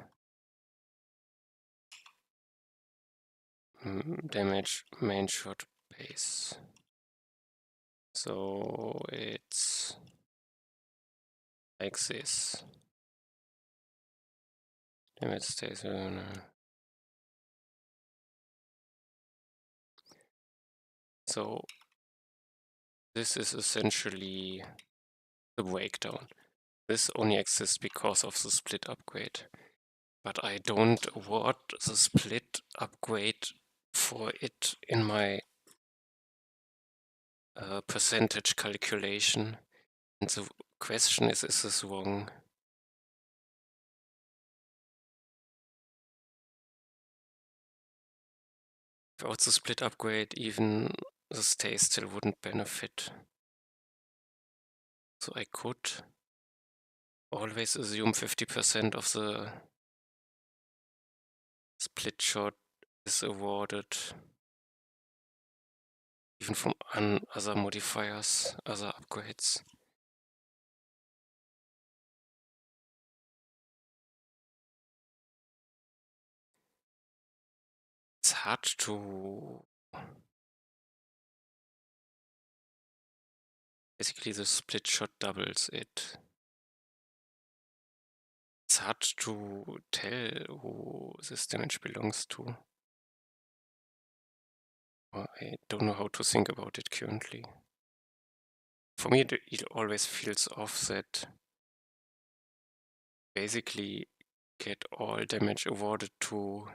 A: Damage main shot base. So it's like this. Damage stays on. So this is essentially the breakdown. This only exists because of the split upgrade. But I don't want the split upgrade for it in my percentage calculation. And the question is this wrong? Without the split upgrade, even the stay still wouldn't benefit. So I could always assume 50% of the split shot is awarded even from other modifiers, other upgrades. It's hard to... Basically, the split shot doubles it. It's hard to tell who this damage belongs to. I don't know how to think about it currently. For me, it always feels off that basically get all damage awarded to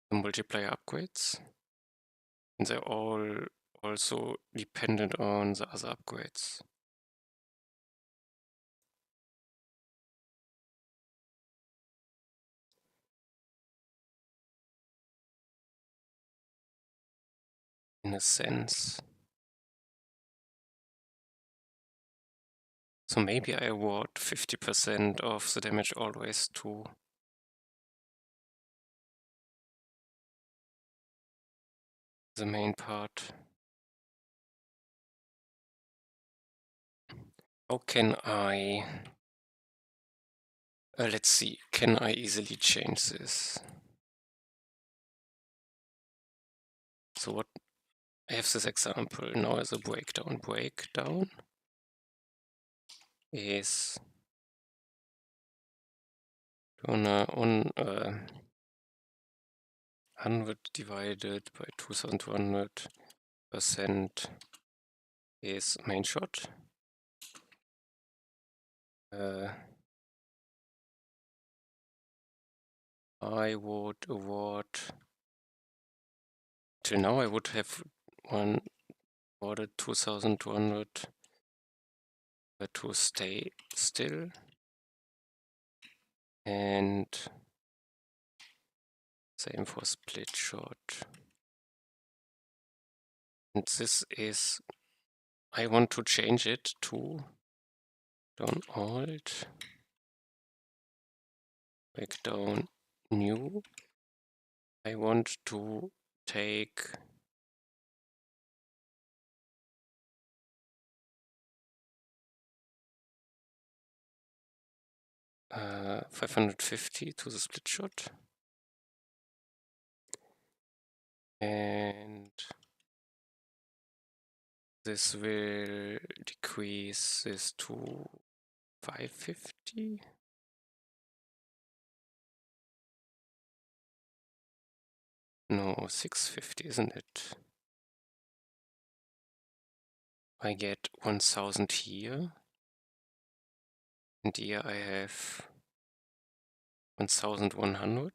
A: the multiplier upgrades. And they're all also dependent on the other upgrades. In a sense. So maybe I award 50% of the damage always to the main part. How can I... let's see, can I easily change this? So what... I have this example now as a breakdown. Breakdown is on 100 divided by 2200% is main shot. I would award... Till now I would have awarded 2200 to stay still. And same for split shot. And this is... I want to change it to down alt, back down new. I want to take uh, 550 to the split shot. And this will decrease this to 550. No, 650, isn't it? I get 1000 here. And here I have 1100.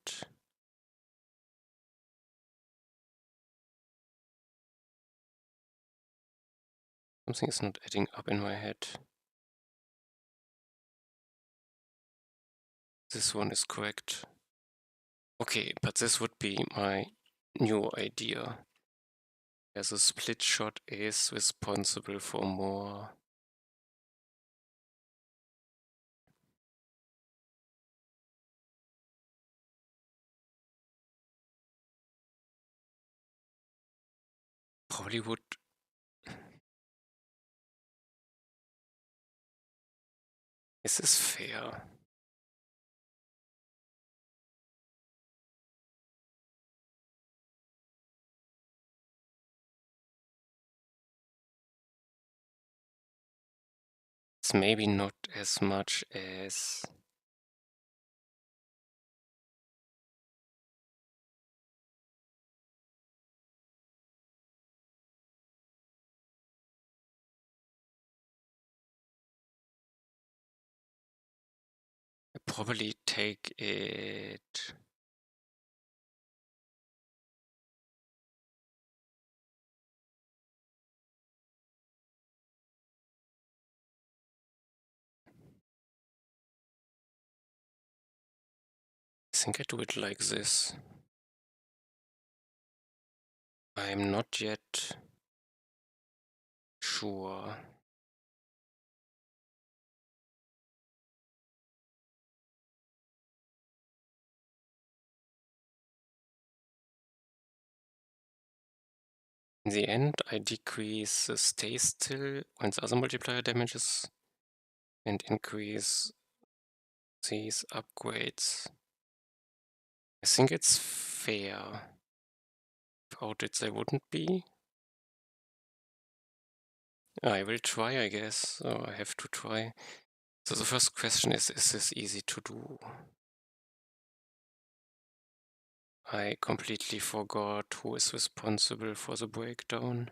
A: Something is not adding up in my head. This one is correct. Okay, but this would be my new idea. As a split shot is responsible for more. Probably would... Is this fair? It's maybe not as much as... I probably take it... I think I do it like this. I'm not yet sure. In the end, I decrease the stay still when the other multiplier damages and increase these upgrades I think it's fair. Without it, there wouldn't be. I will try, I guess. Oh, I have to try. So the first question is this easy to do? I completely forgot who is responsible for the breakdown.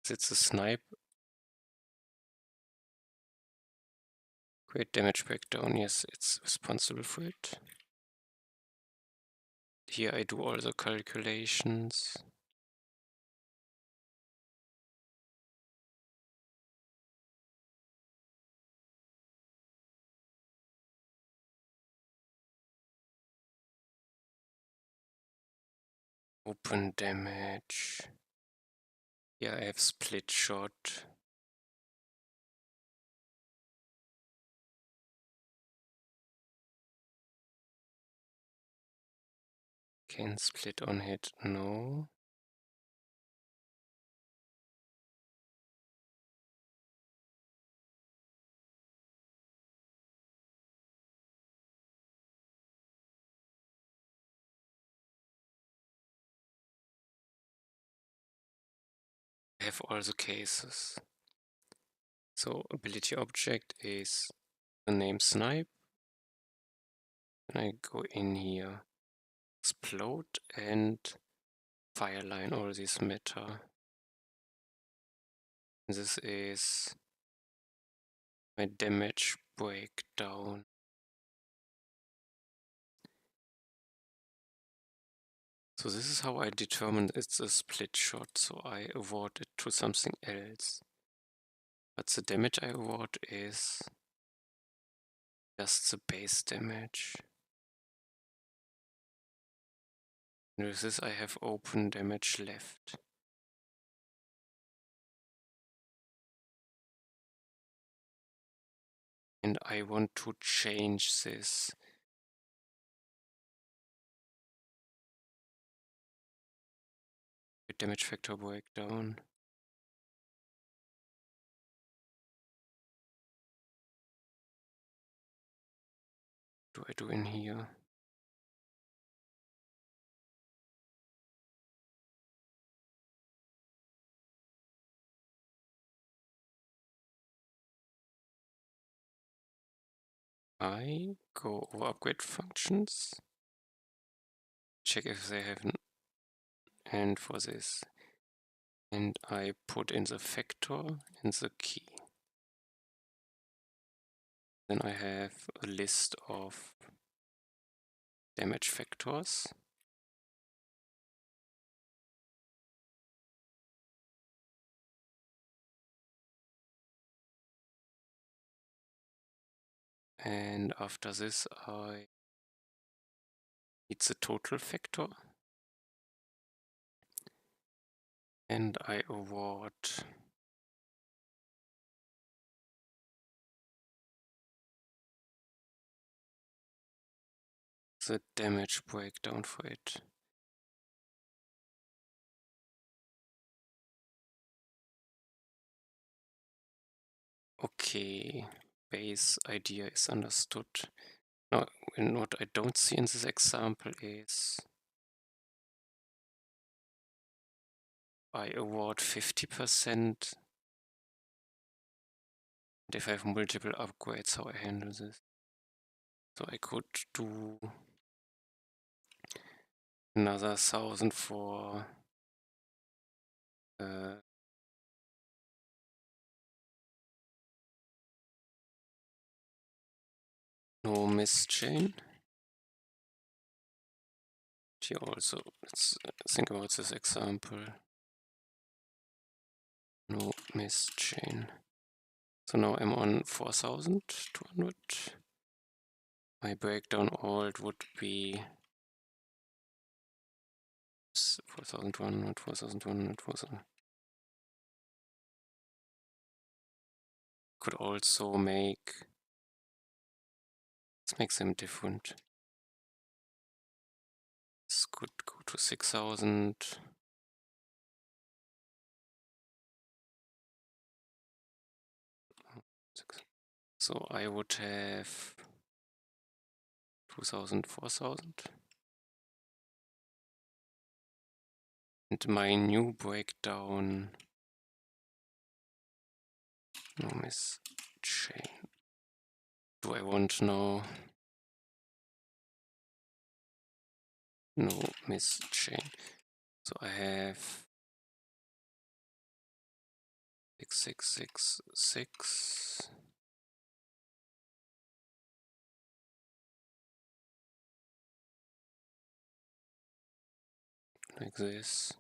A: Is it the snipe? Great damage breakdown, yes, it's responsible for it. Here I do all the calculations. Open damage. Yeah, I have split shot. Can split on hit, no. I have all the cases. So ability object is the name snipe. And I go in here, explode and fireline all this meta. This is my damage breakdown. So this is how I determine it's a split shot, so I award it to something else. But the damage I award is just the base damage. And with this I have open damage left. And I want to change this. Damage factor breakdown. What do I do in here? I go over upgrade functions, check if they have an end for this, and I put in the factor and the key. Then I have a list of damage factors. And after this, I need the total factor. And I award the damage breakdown for it. Okay, base idea is understood. Now, and what I don't see in this example is I award 50%. And if I have multiple upgrades, how I handle this. So I could do another 1,000 for no miss chain. Here also, let's think about this example. No miss chain. So now I'm on 4,200. My breakdown alt would be 4,100, 4,200, 4,000. Could also make, let's make them different. This could go to 6,000. So I would have 2000, 4000. And my new breakdown, no miss chain. Do I want now? No miss chain. So I have 6666. Like this.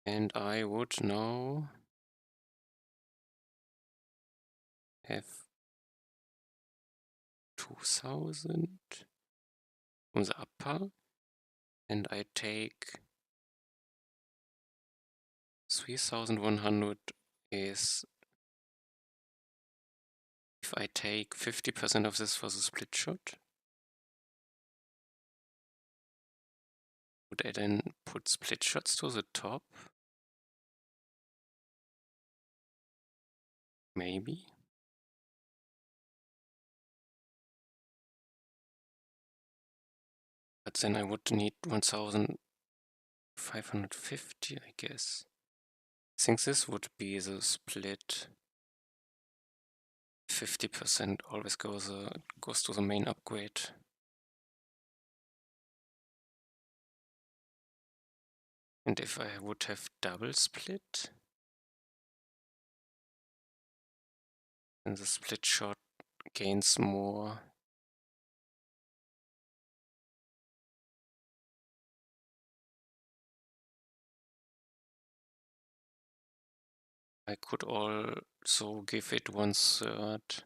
A: And I would now have 2000 on the upper, and I take 3100 is if I take 50% of this for the split shot. Would I then put split shots to the top? Maybe. But then I would need 1550, I guess. I think this would be the split. 50% always goes to the main upgrade. And if I would have double split, then the split shot gains more. I could also give it 1/3,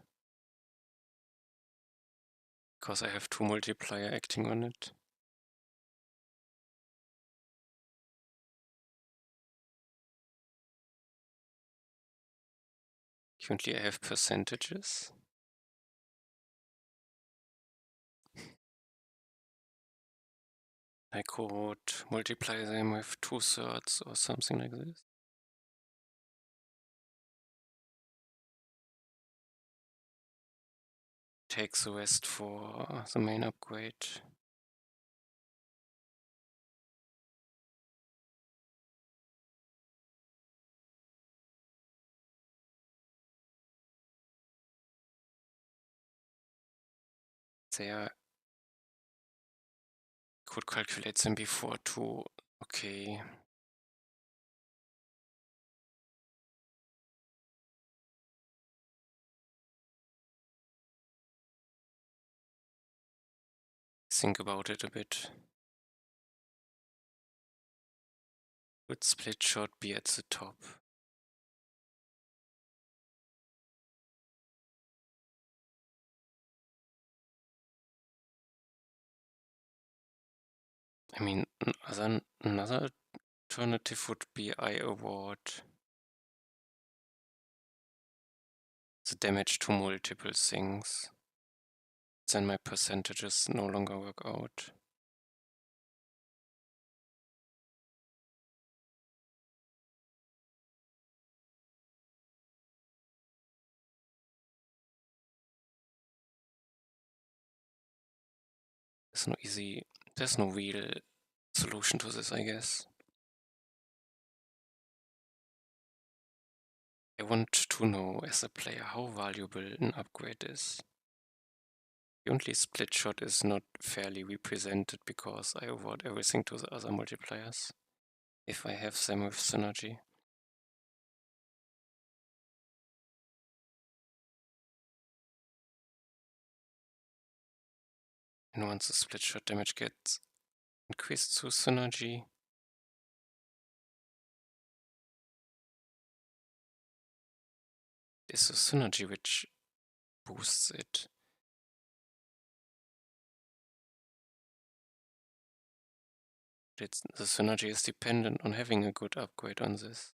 A: because I have 2 multiplier acting on it. Currently I have percentages. I could multiply them with 2/3 or something like this. Take the rest for the main upgrade. There, could calculate them before too. Okay. Think about it a bit. Would split shot be at the top? I mean, another alternative would be I award the damage to multiple things. Then my percentages no longer work out. There's no real solution to this, I guess. I want to know as a player how valuable an upgrade is. The only split shot is not fairly represented because I award everything to the other multipliers if I have them with synergy. And once the split shot damage gets increased through synergy, it's the synergy which boosts it. The synergy is dependent on having a good upgrade on this.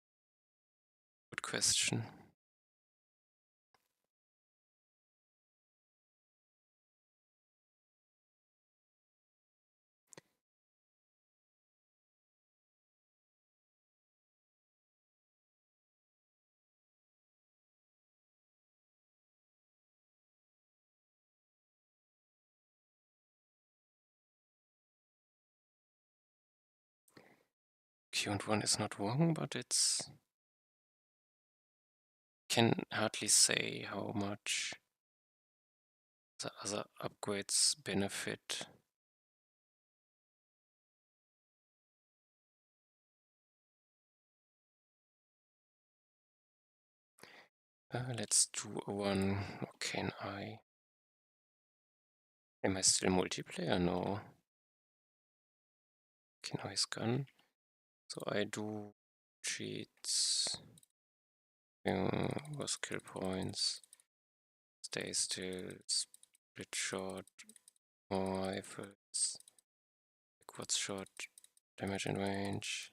A: Good question. 201 is not wrong, but it's can hardly say how much the other upgrades benefit. Let's do one. Can I? Am I still multiplayer? No. Can I scan? So I do cheats. Skill points. Stay still. Split shot. More rifles. Backwards shot. Damage and range.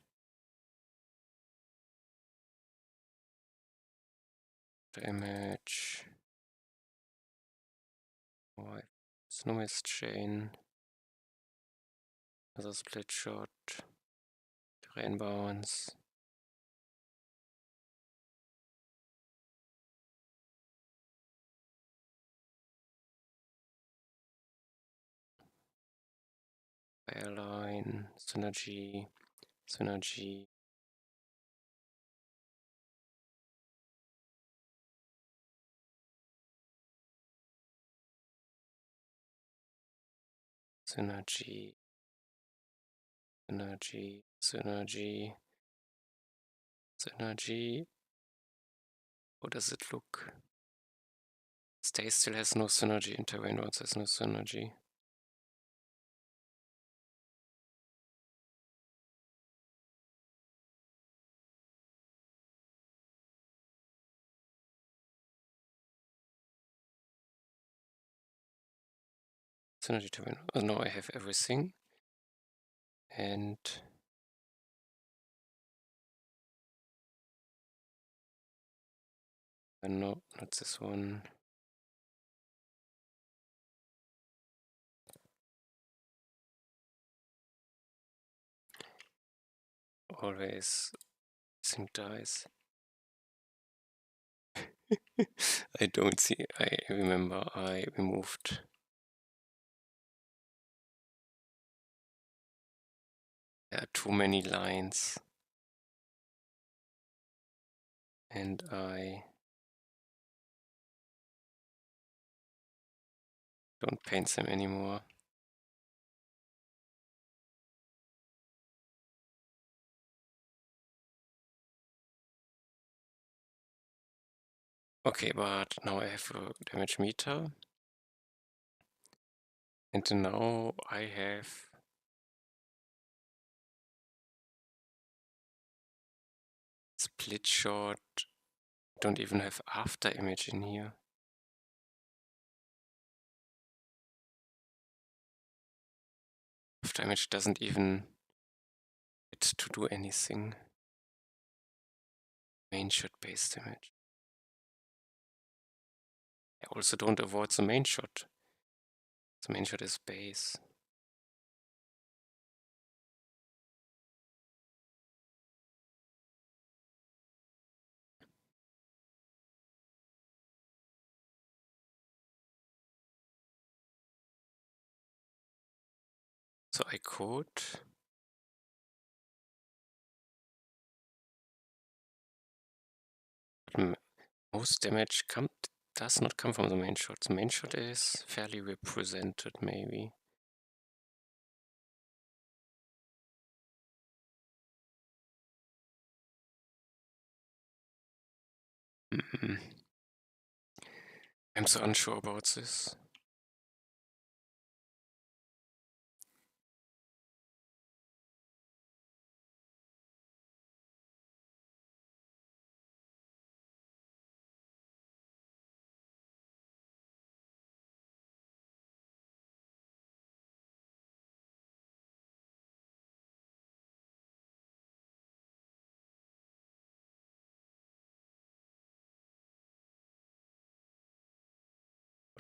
A: Damage. More Snowmist chain. Another split shot. Terrain bounce. Airline. Synergy. Synergy. Synergy. Synergy. Synergy. Synergy. How does it look? Stay still has no synergy. And terrain bounce has no synergy. Synergy terrain. Oh, now I have everything. And no, not this one. Always sync dies. I don't see. I remember I removed. There are too many lines. And I don't paint them anymore. Okay, but now I have a damage meter. And now I have split shot. Don't even have after image in here. After image doesn't even get to do anything. Main shot base damage. I also don't avoid the main shot. The main shot is base. So I could most damage does not come from the main shot. The main shot is fairly represented, maybe. I'm so unsure about this.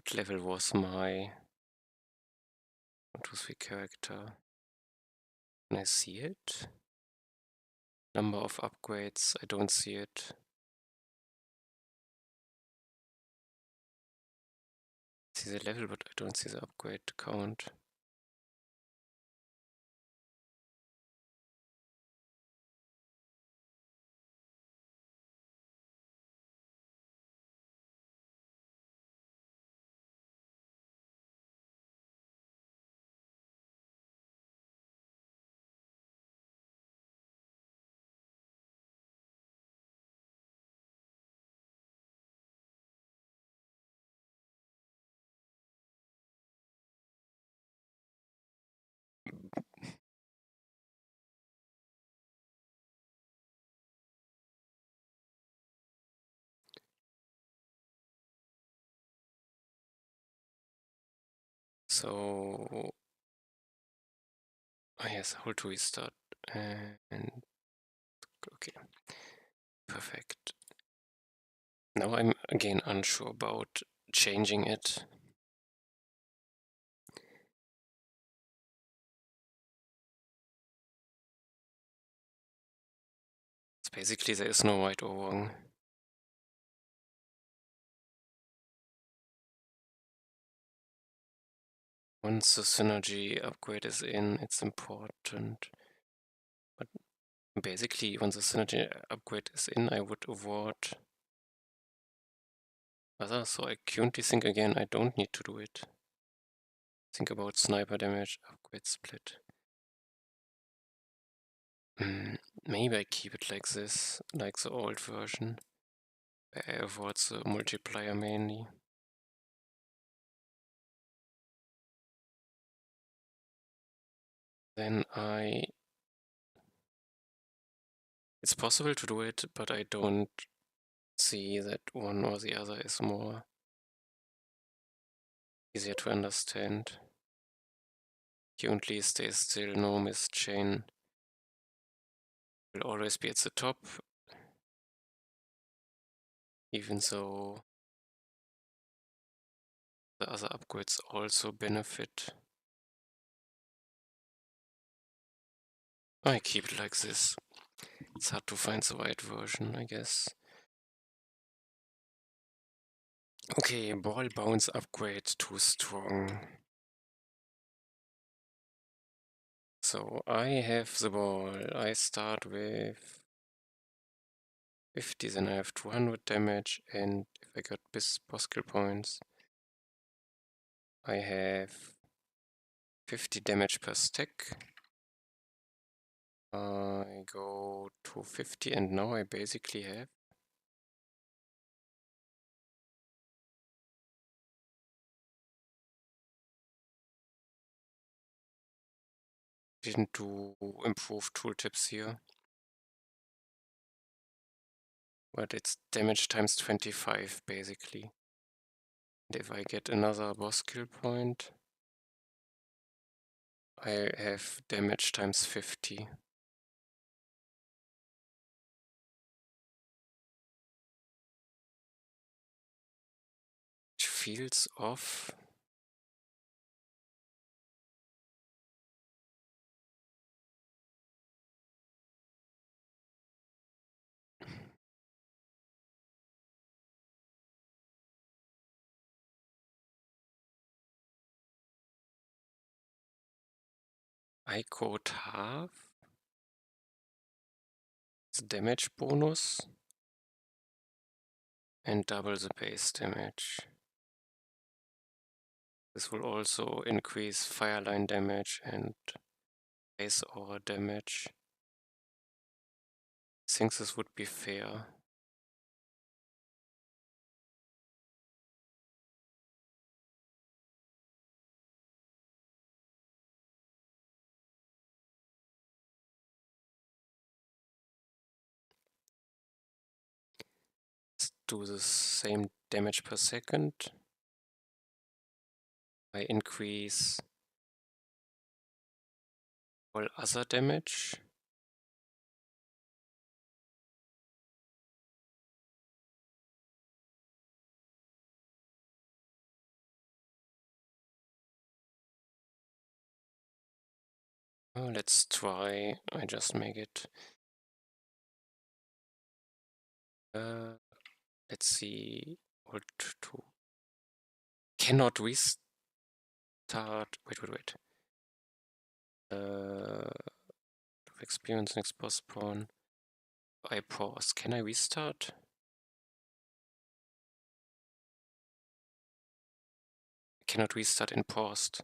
A: What level was my 1, 2, 3 character? Can I see it? Number of upgrades, I don't see it. I see the level, but I don't see the upgrade count. So, yes, hold to restart. And okay, perfect. Now I'm again unsure about changing it. So basically, there is no right or wrong. Once the synergy upgrade is in, it's important. But basically, once the synergy upgrade is in, I would avoid other. So I currently think again, I don't need to do it. Think about sniper damage, upgrade split. Maybe I keep it like this, like the old version. I avoid the multiplier mainly. Then it's possible to do it, but I don't see that one or the other is more easier to understand. Currently stays still, no missed chain. Will always be at the top, even though the other upgrades also benefit. I keep it like this. It's hard to find the right version, I guess. Okay, ball bounce upgrade too strong. So I have the ball. I start with 50, then I have 200 damage, and if I got boss skill points, I have 50 damage per stack. I go to 50, and now I basically have didn't do improve tooltips here, but it's damage times 25 basically. And if I get another boss skill point, I have damage times 50. Which feels off. I quote half the damage bonus and double the base damage. This will also increase fireline damage and base aura damage. I think this would be fair. Let's do the same damage per second. I increase all other damage. Let's try. I just make it. Let's see. Alt 2. Cannot restart. Wait. Experience next boss spawn. I pause. Can I restart? I cannot restart in paused.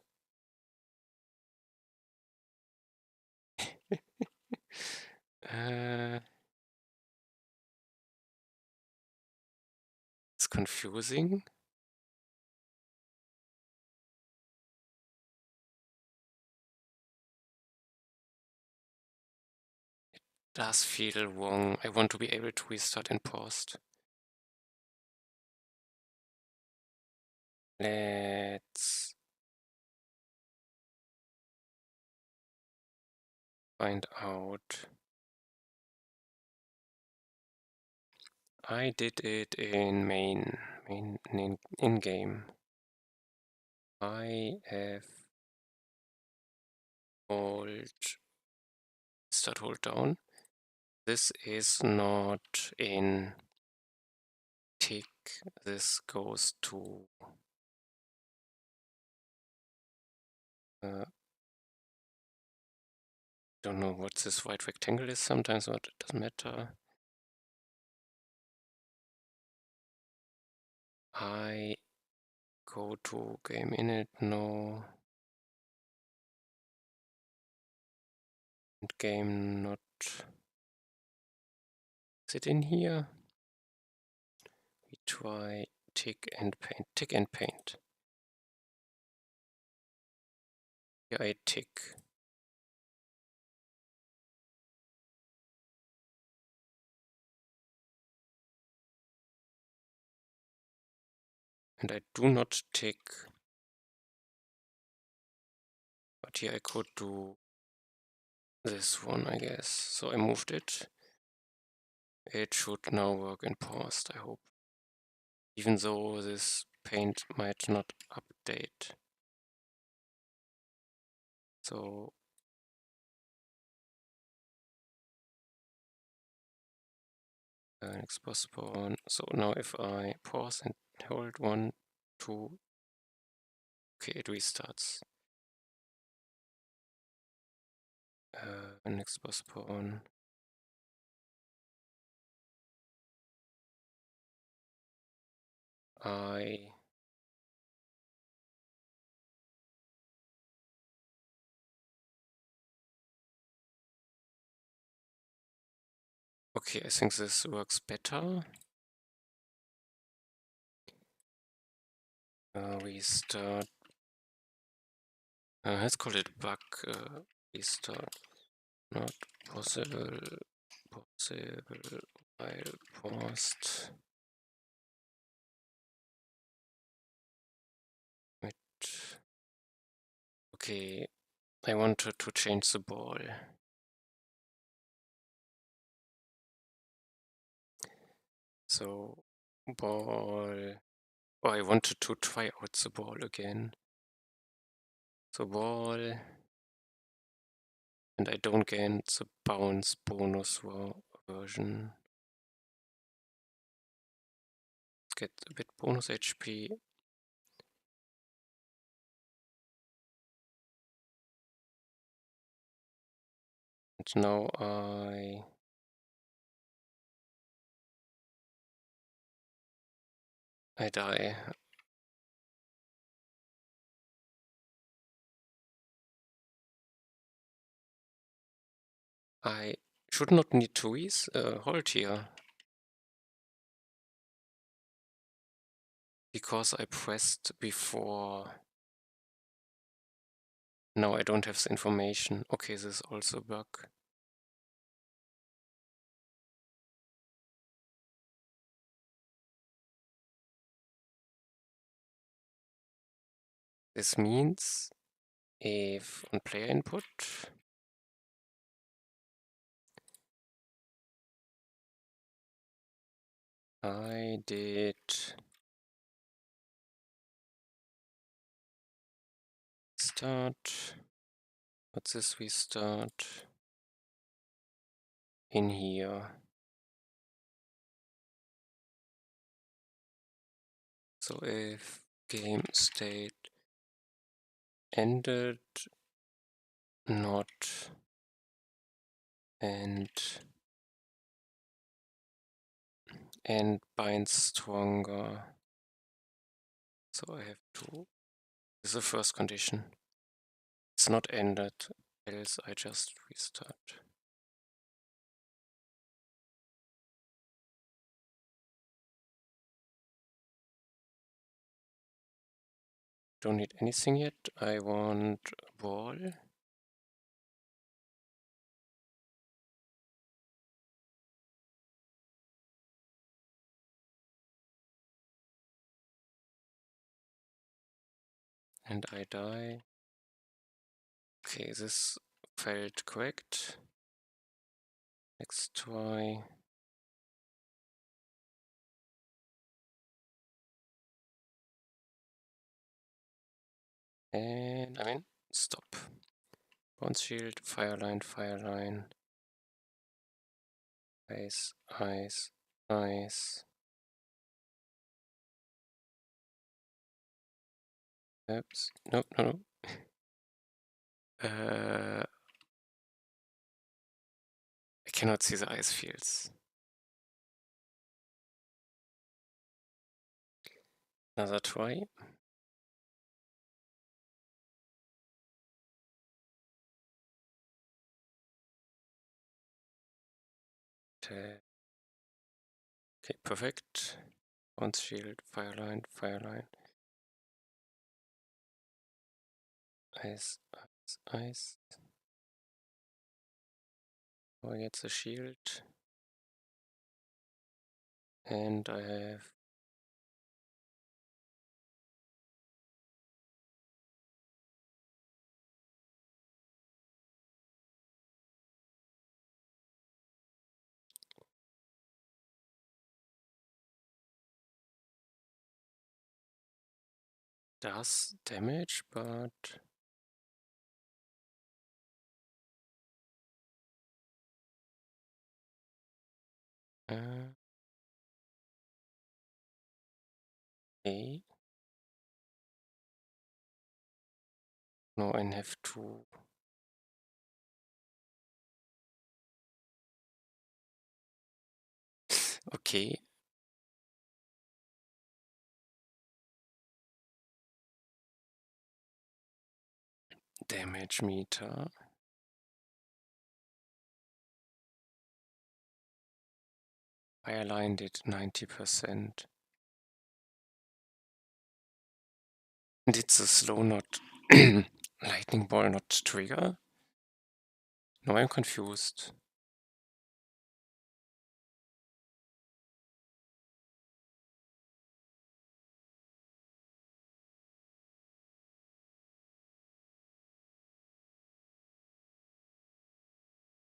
A: It's confusing. It does feel wrong. I want to be able to restart in paused. Let's find out. I did it in main in game. I have hold start hold down. This is not in tick. This goes to don't know what this white rectangle is sometimes, but it doesn't matter. I go to game init, no. And game not. Is it in here? We try tick and paint. Tick and paint. Here I tick. And I do not tick. But here I could do this one, I guess. So I moved it. It should now work in paused, I hope. Even though this paint might not update. So next pause spawn. So now if I pause and hold 1, 2, okay, it restarts. Next pause spawn. Okay, I think this works better. Restart. Let's call it bug restart. Not possible. Possible while paused. Okay, I wanted to change the ball. So ball. Oh, I wanted to try out the ball again. So ball. And I don't gain the bounce bonus version. Let's get a bit bonus HP. And now I die. I should not need to hold here. Because I pressed before. Now I don't have the information. Okay, this is also a bug. This means if on player input I did start, what's this restart in here. So if game state ended not and bind stronger. So I have to, this is the first condition. It's not ended, else I just restart. Don't need anything yet. I want a ball. And I die. Okay, this Failed correct. Next try. And I'm in. Stop. Bounce shield, fire line. Ice, ice, ice. Oops. Nope, no. I cannot see the ice fields. Another try. Okay, perfect. Bounce shield, fire line. Ice, ice, ice. Oh, I get the shield. And I have does damage, but okay. No, I have to. Okay. Damage meter. Fire line did 90%. Did the slow not lightning ball not trigger? No, I'm confused.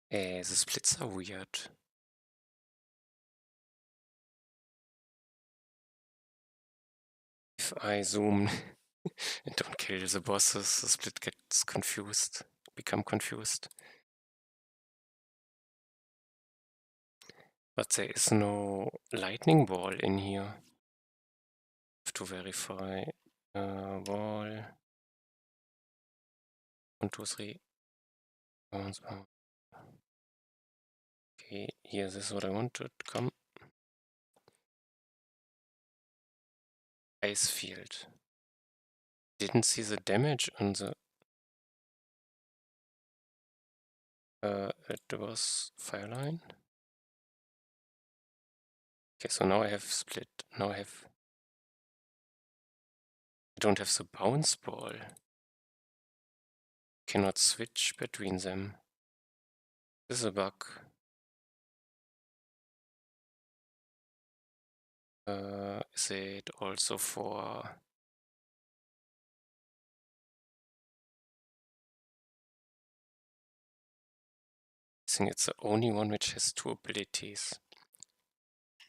A: The splits are weird. If I zoom and don't kill the bosses, the split gets confused. Become confused. But there is no lightning ball in here. Have to verify. Ball. 1, 2, 3. Okay, here, this is what I wanted. Come. Ice field. Didn't see the damage on the. It was fire line. Okay, so now I have split. Now I don't have the bounce ball. Cannot switch between them. This is a bug. Is it also for... I think it's the only one which has 2 abilities.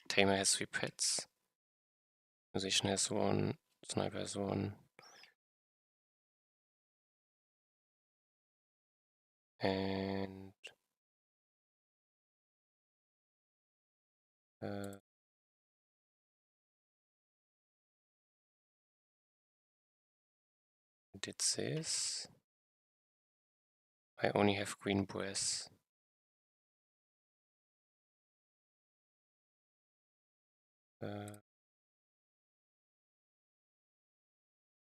A: Tamer has 3 pets. Musician has 1. Sniper has 1. And... did this. I only have green breath.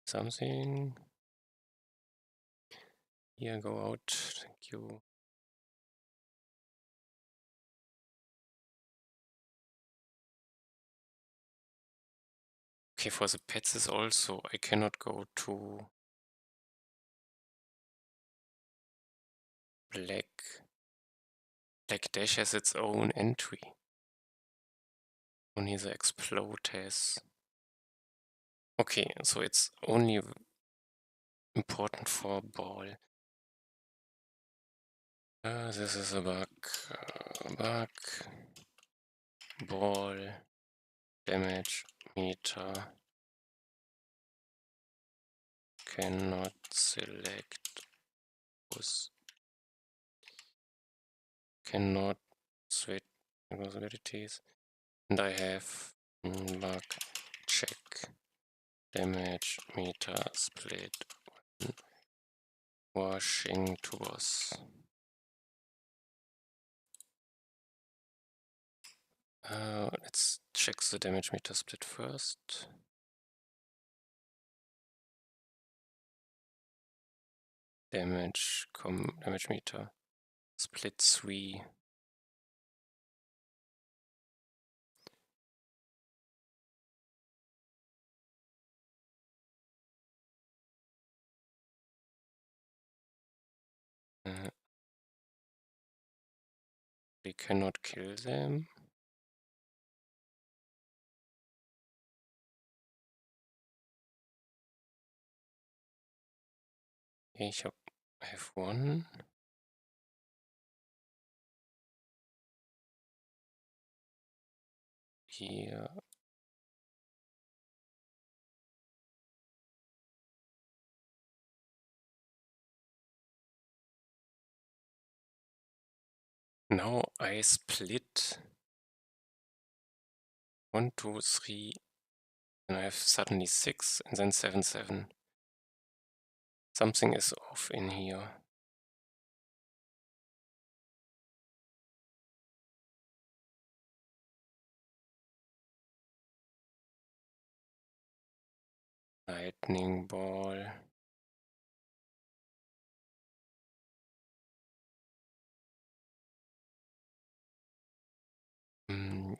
A: Something. Here, go out. Thank you. Okay, for the pets is also, I cannot go to black. Black Dash has its own entry. Only the explode has. Okay, so it's only important for ball. This is a bug. Bug. Ball. Damage meter. Cannot select. Cannot switch possibilities. And I have bug check. Damage meter split. Washing tools. Let's check the damage meter split first. Damage meter split 3. We cannot kill them. I have one. Here. Now I split 1, 2, 3, and I have suddenly 6, and then 7, 7. Something is off in here. Lightning ball.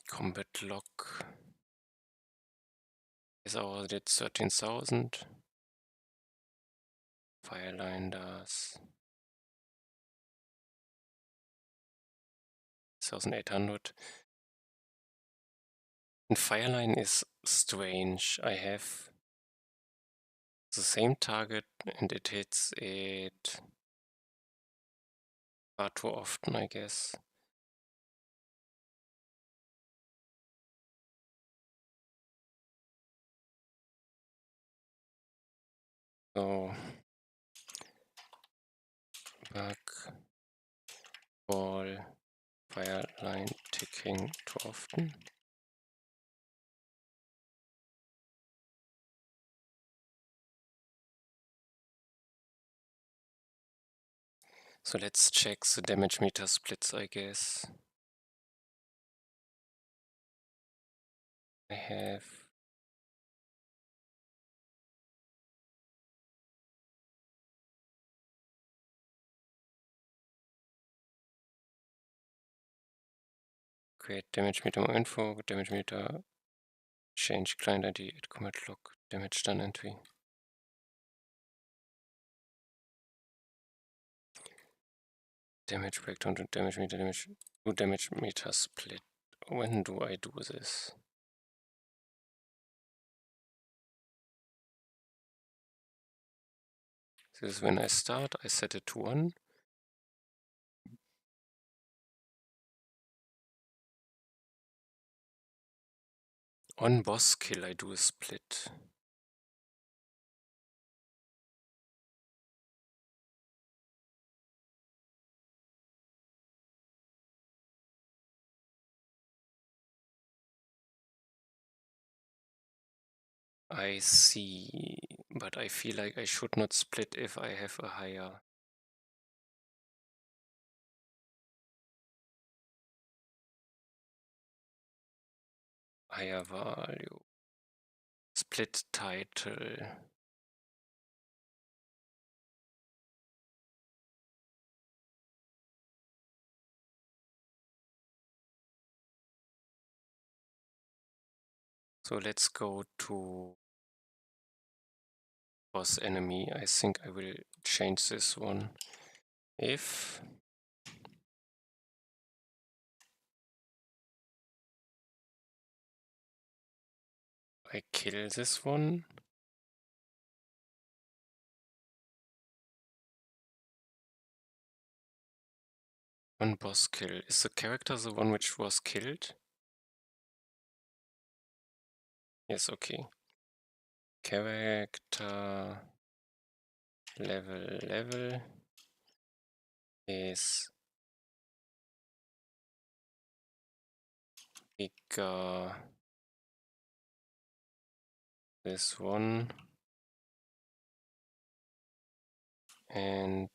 A: Combat lock. Is already did 13,000. Fireline does 1,800. And Fireline is strange. I have the same target and it hits it far too often, I guess. So, bug, ball, Fireline ticking too often. So let's check the damage meter splits, I guess. I have create damage meter more info, damage meter, change client ID at commit log, damage done entry. Damage breakdown to damage meter, damage meter split. When do I do this? This is when I start, I set it to 1. On boss kill I do a split. I see, but I feel like I should not split if I have a higher value. Split title. So let's go to boss enemy. I think I will change this one. If I kill this one, One boss kill. Is the character the one which was killed? Yes, okay. Character level is bigger. This one and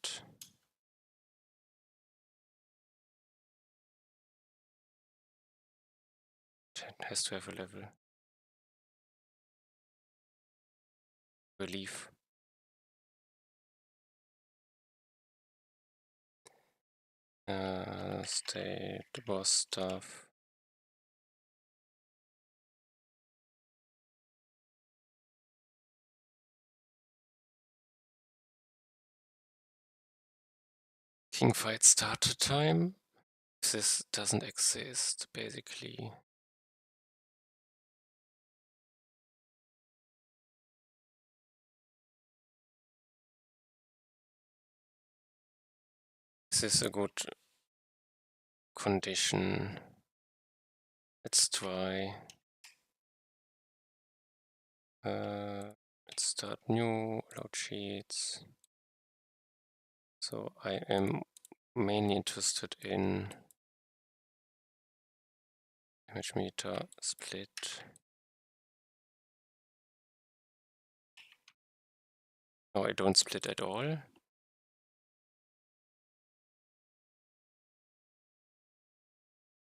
A: it has to have a level. Relief. State boss stuff. King fight starter time. This doesn't exist, basically. This is a good condition. Let's try. Let's start new, load sheets. So I am mainly interested in image meter split. No, I don't split at all.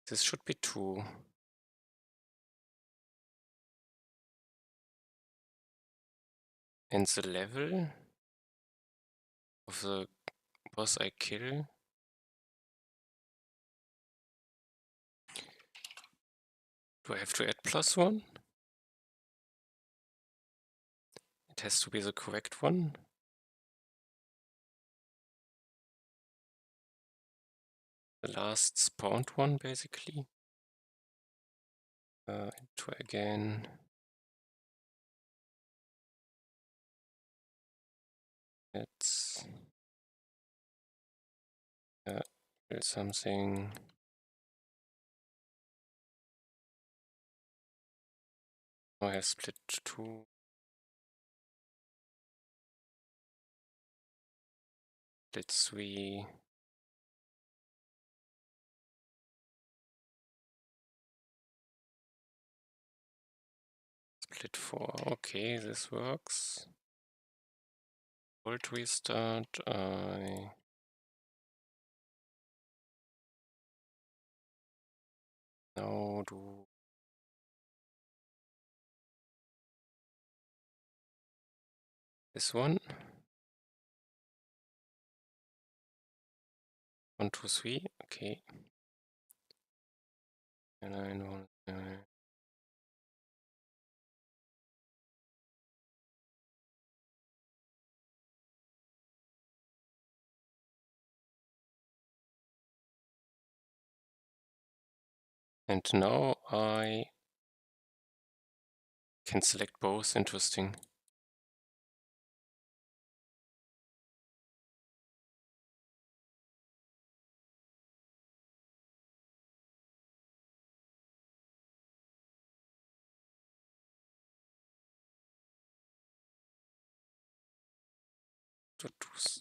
A: This should be 2. And the level of the boss I kill do I have to add +1? It has to be the correct one. The last spawned one, basically. Try again. Let's build something. I have split 2. Split 3. Split 4. Okay, this works. Volt restart. I now do this one. 1, 2, 3. Okay. And I know. And now I can select both. Interesting.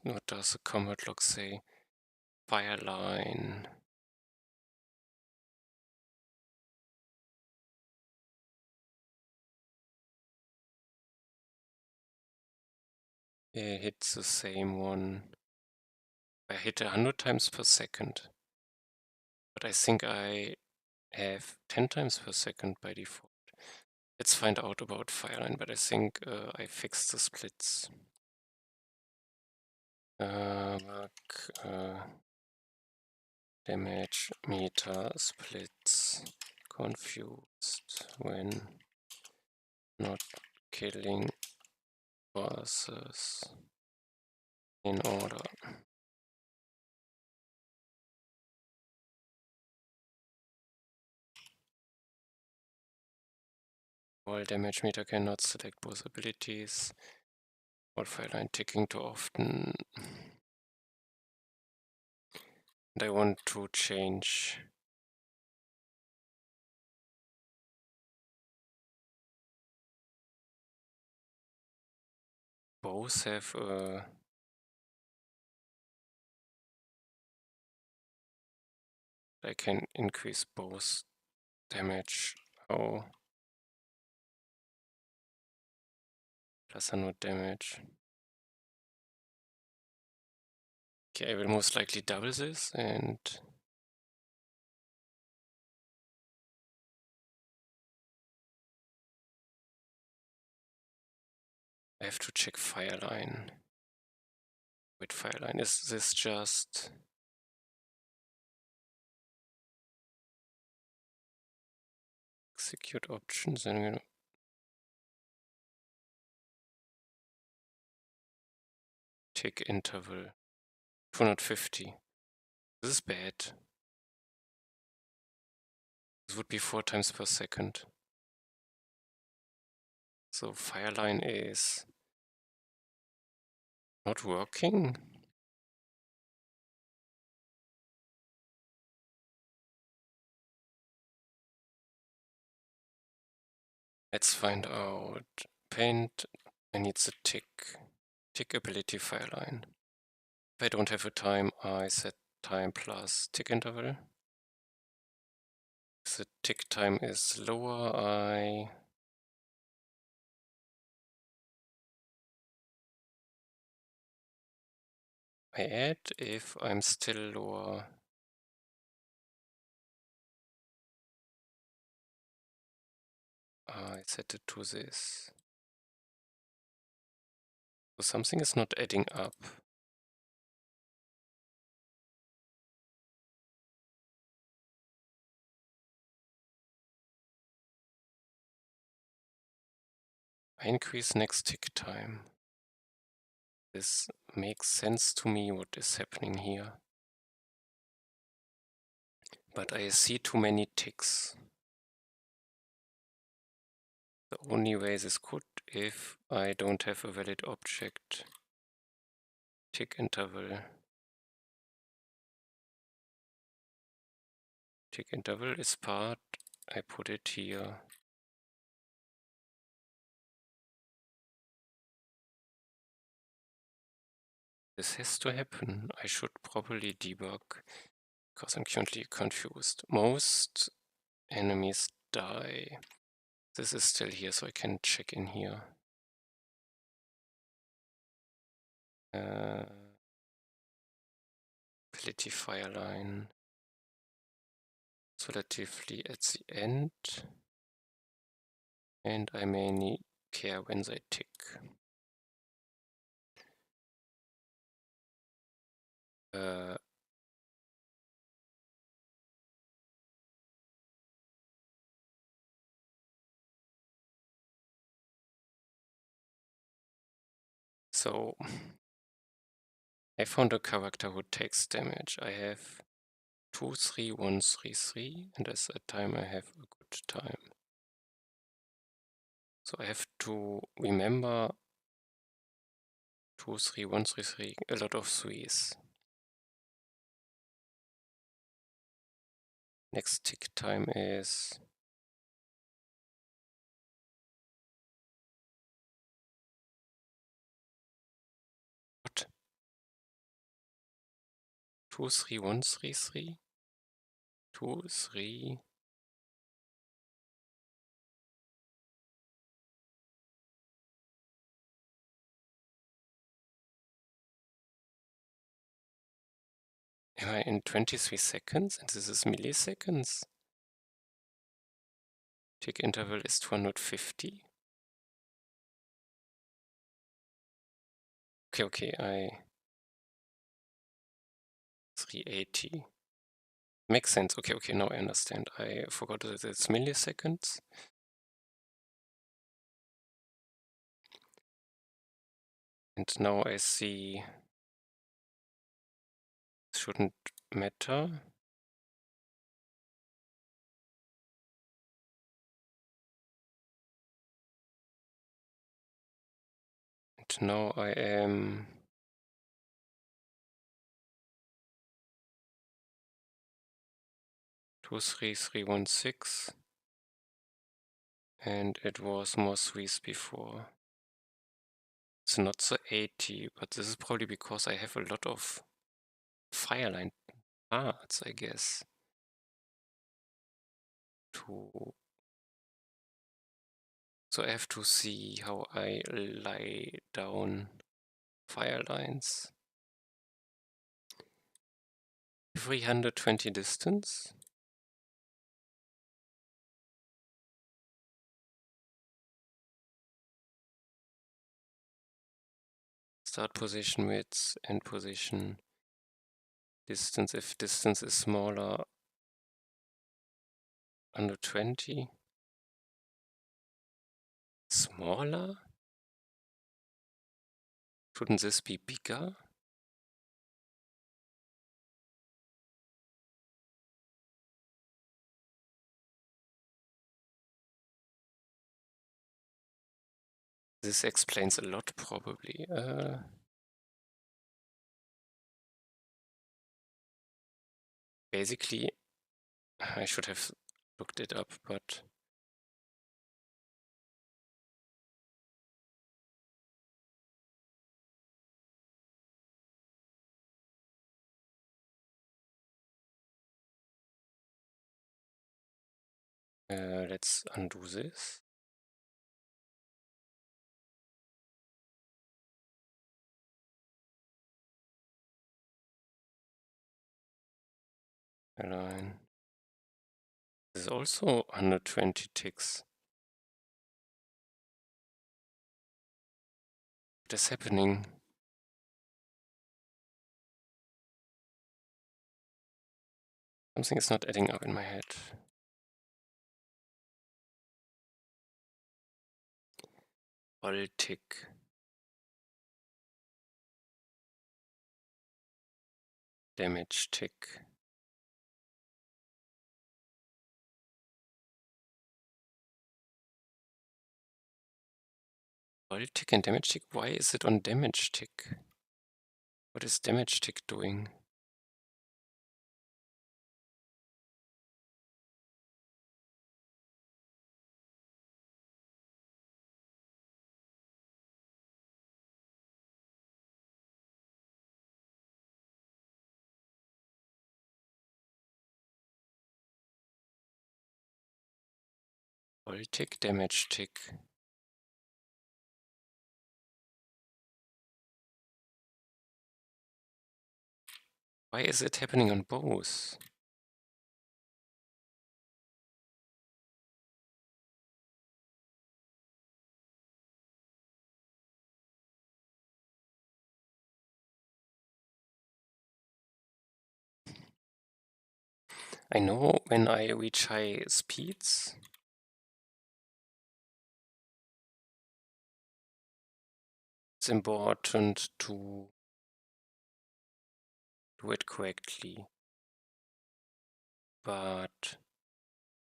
A: What does the command log say? Fireline. It hits the same one. I hit 100 times per second. But I think I have 10 times per second by default. Let's find out about Fireline, but I think I fixed the splits. Damage meter splits confused when not killing bosses in order. While damage meter cannot select both abilities, or Fireline ticking too often. And I want to change both have I can increase both damage. Oh, plus 100 damage. Okay, I will most likely double this and I have to check Fireline. Wait, Fireline, is this just... Execute options, then we're gonna... Tick interval. 250. This is bad. This would be 4 times per second. So Fireline is not working. Let's find out. Paint, I need the tick. Tick ability Fireline. If I don't have a time, I set time plus tick interval. If the tick time is lower, I add. If I'm still lower, I set it to this. So something is not adding up. I increase next tick time. This makes sense to me what is happening here. But I see too many ticks. The only way this could if I don't have a valid object. Tick interval. Tick interval is part. I put it here. This has to happen. I should probably debug because I'm currently confused. Most enemies die. This is still here, so I can check in here. Ability Fireline. It's relatively at the end. And I mainly care when they tick. So I found a character who takes damage. I have 2, 3, 1, 3, 3, and at that time I have a good time. So I have to remember 2, 3, 1, 3, 3, a lot of threes. Next tick time is what? 2, 3, 1, 3, 3? 2, 3. Am I in 23 seconds? And this is milliseconds? Tick interval is 250. Okay, 380. Makes sense. Okay, now I understand. I forgot that it's milliseconds. And now I see it shouldn't matter. And now I am 23316, and it was more threes before. It's not the 80, but this is probably because I have a lot of Fireline parts, I guess. So I have to see how I lay down fire lines. 320 distance. Start position width, end position distance. If distance is smaller, 120. Smaller? Shouldn't this be bigger? This explains a lot, probably. Basically, I should have looked it up, but let's undo this. Align. This is also 120 ticks. What is happening? Something is not adding up in my head. All tick. Damage tick. All tick and damage tick? Why is it on damage tick? What is damage tick doing? All tick, damage tick. Why is it happening on both? I know when I reach high speeds, it's important to do it correctly. But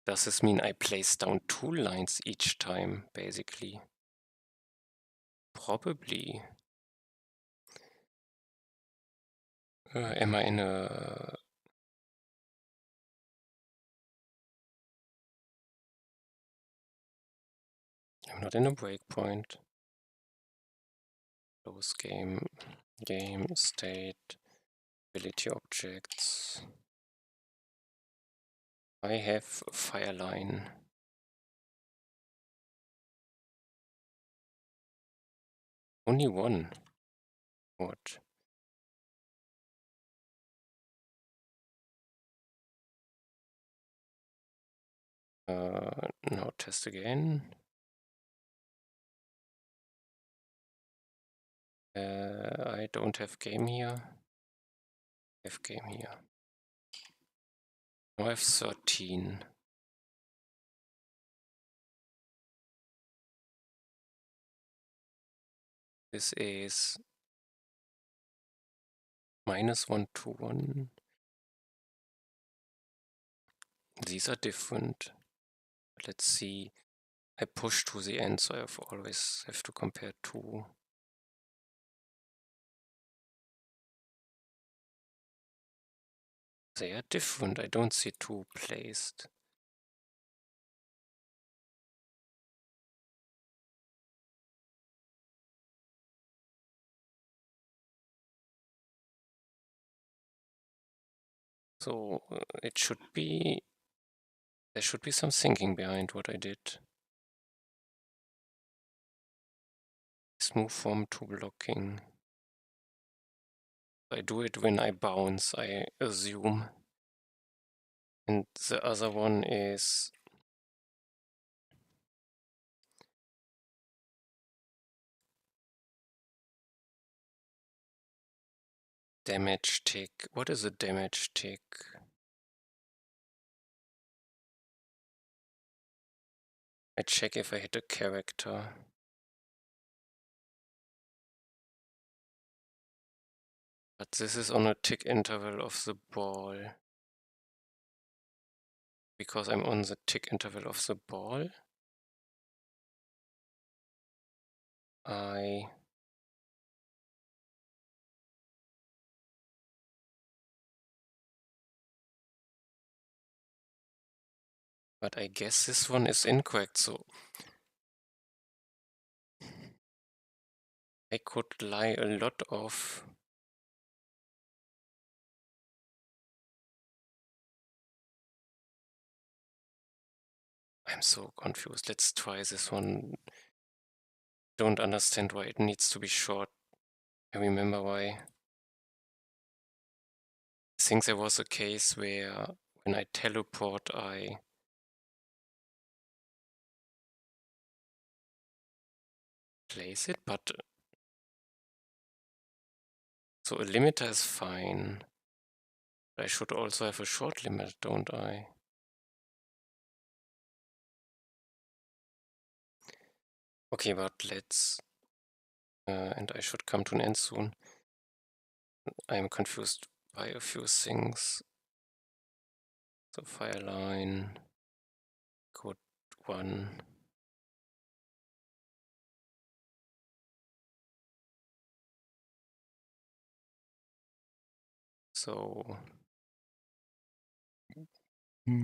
A: does this mean I place down 2 lines each time, basically? Probably. Am I in a... I'm not in a breakpoint. Close game, game, state, ability objects. I have Fireline. Only one. What? Now test again. I don't have game here. I have game here. Now I have 13. This is -121. These are different. Let's see. I push to the end, so I always have to compare two. They are different. I don't see two placed. So it should be, there should be some thinking behind what I did. Move form to blocking. I do it when I bounce, I assume. And the other one is damage tick. What is a damage tick? I check if I hit a character. But this is on a tick interval of the ball. Because I'm on the tick interval of the ball, but I guess this one is incorrect, so I could lie a lot of. I'm so confused. Let's try this one. Don't understand why it needs to be short. I remember why. I think there was a case where when I teleport, I place it, but so a limiter is fine. I should also have a short limit, don't I? Okay, but let's and I should come to an end soon. I'm confused by a few things. So fire line, code 1. So I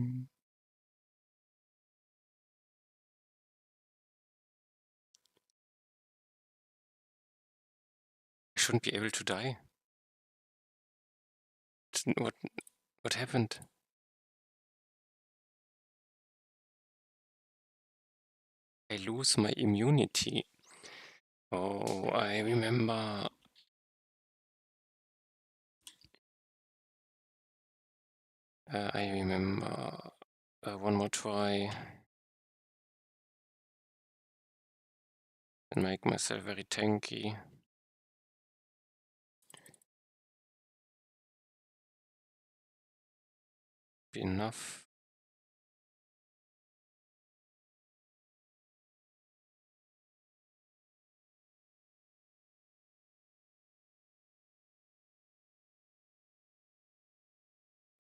A: shouldn't be able to die. What happened? I lose my immunity. Oh, I remember. I remember. One more try. And make myself very tanky. Be enough.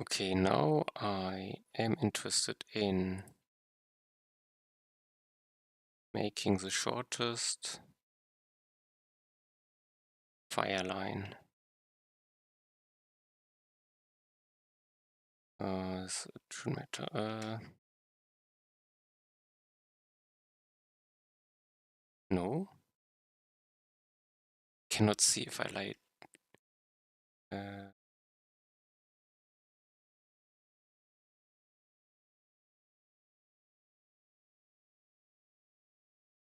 A: Okay, now I am interested in making the shortest fire line. It shouldn't matter. No. Cannot see if I light.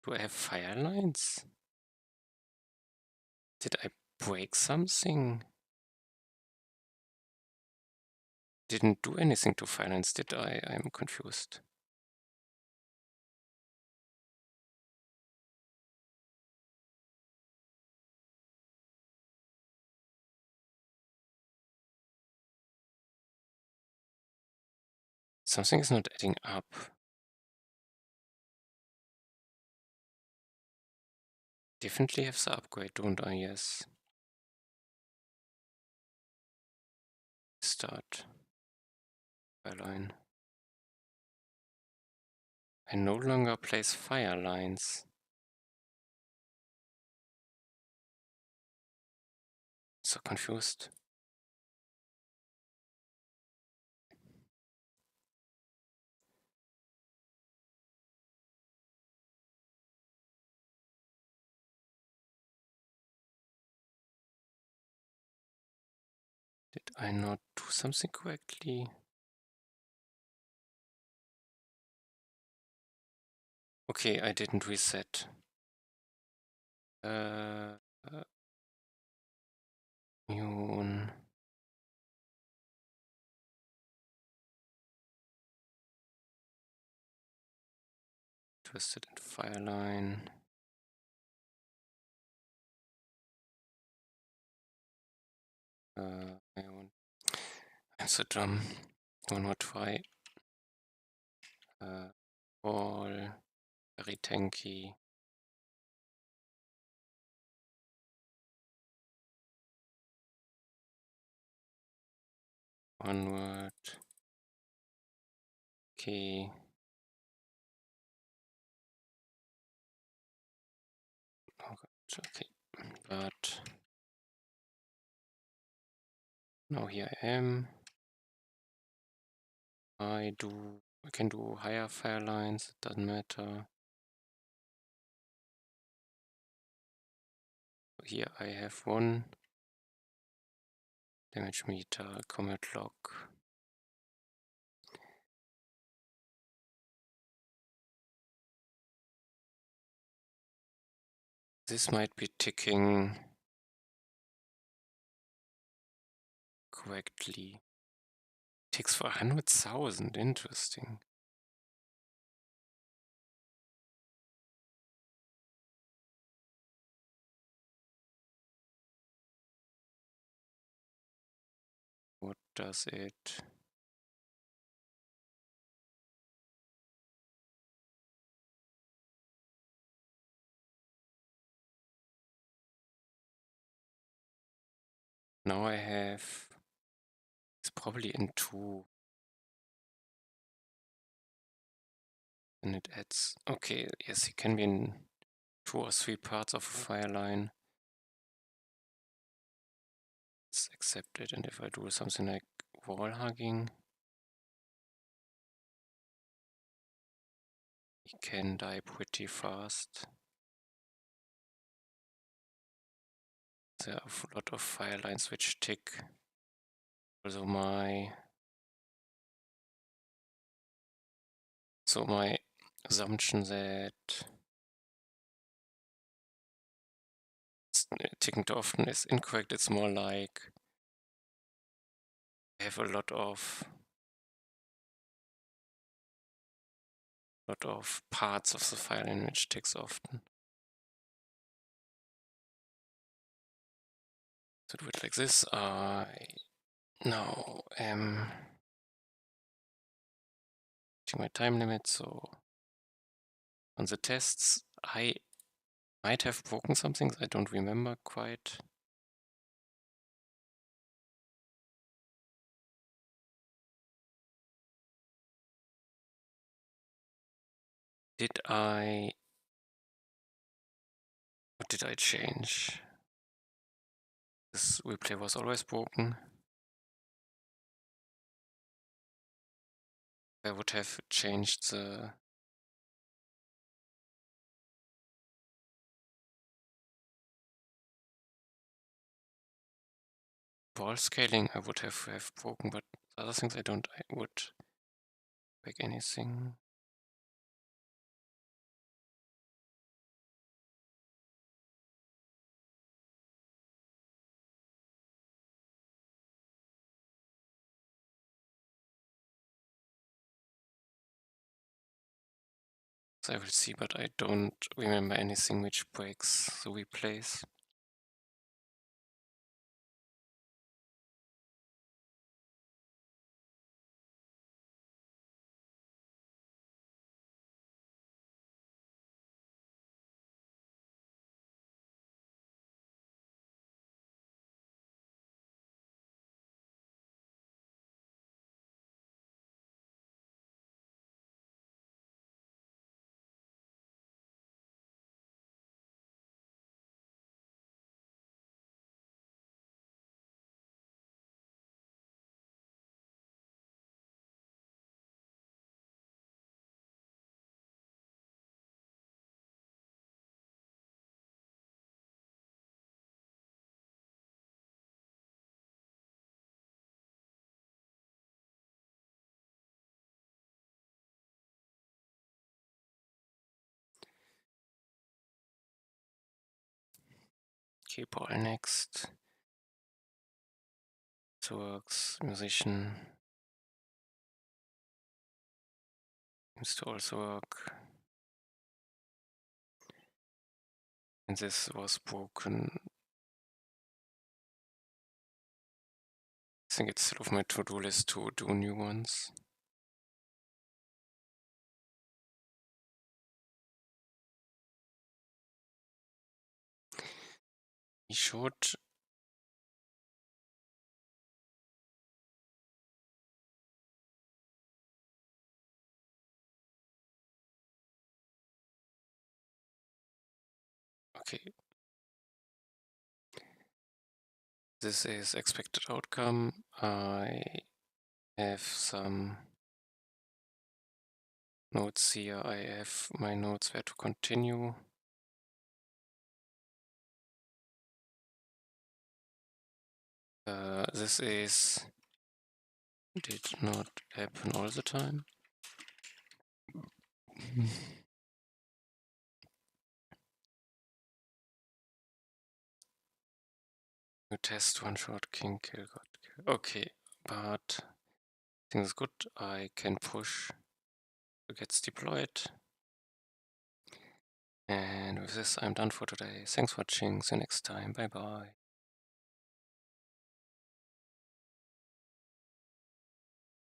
A: Do I have fire lines? Did I break something? Didn't do anything to fire lines, did I? I'm confused. Something is not adding up. Definitely have the upgrade, don't I? Yes. Start. Fire line. I no longer place fire lines. So confused. Did I not do something correctly? Okay, I didn't reset. Mune. Twisted and Fireline. I'm so dumb. One more try. Ball. Very tanky. One word. Okay. Oh God, okay. But now here I am. I can do higher fire lines, it doesn't matter. Here I have one damage meter, comet lock. This might be ticking correctly. Ticks for 100,000, interesting. What does it? Now I have, it's probably in 2. And it adds, okay, yes, it can be in 2 or 3 parts of a fire line. Let's accept it. And if I do something like wall hugging, he can die pretty fast. There are a lot of fire lines which tick. Also my assumption that ticking too often is incorrect. It's more like I have a lot of parts of the file in which ticks often. So do it like this. I now am reaching my time limit, so on the tests I might have broken something. I don't remember quite. What did I change? This replay was always broken. I would have changed the ball scaling. I would have broken, but other things I would break anything. So I will see, but I don't remember anything which breaks the replays. Okay, ball next. This works. Musician. Seems to also work. And this was broken. I think it's still off my to-do list to do new ones. We should. Okay. This is expected outcome. I have some notes here. I have my notes where to continue. This is did not happen all the time. You test one shot, king, kill, god, kill. Okay, but things good. I can push to gets deployed. And with this, I'm done for today. Thanks for watching. See you next time. Bye bye.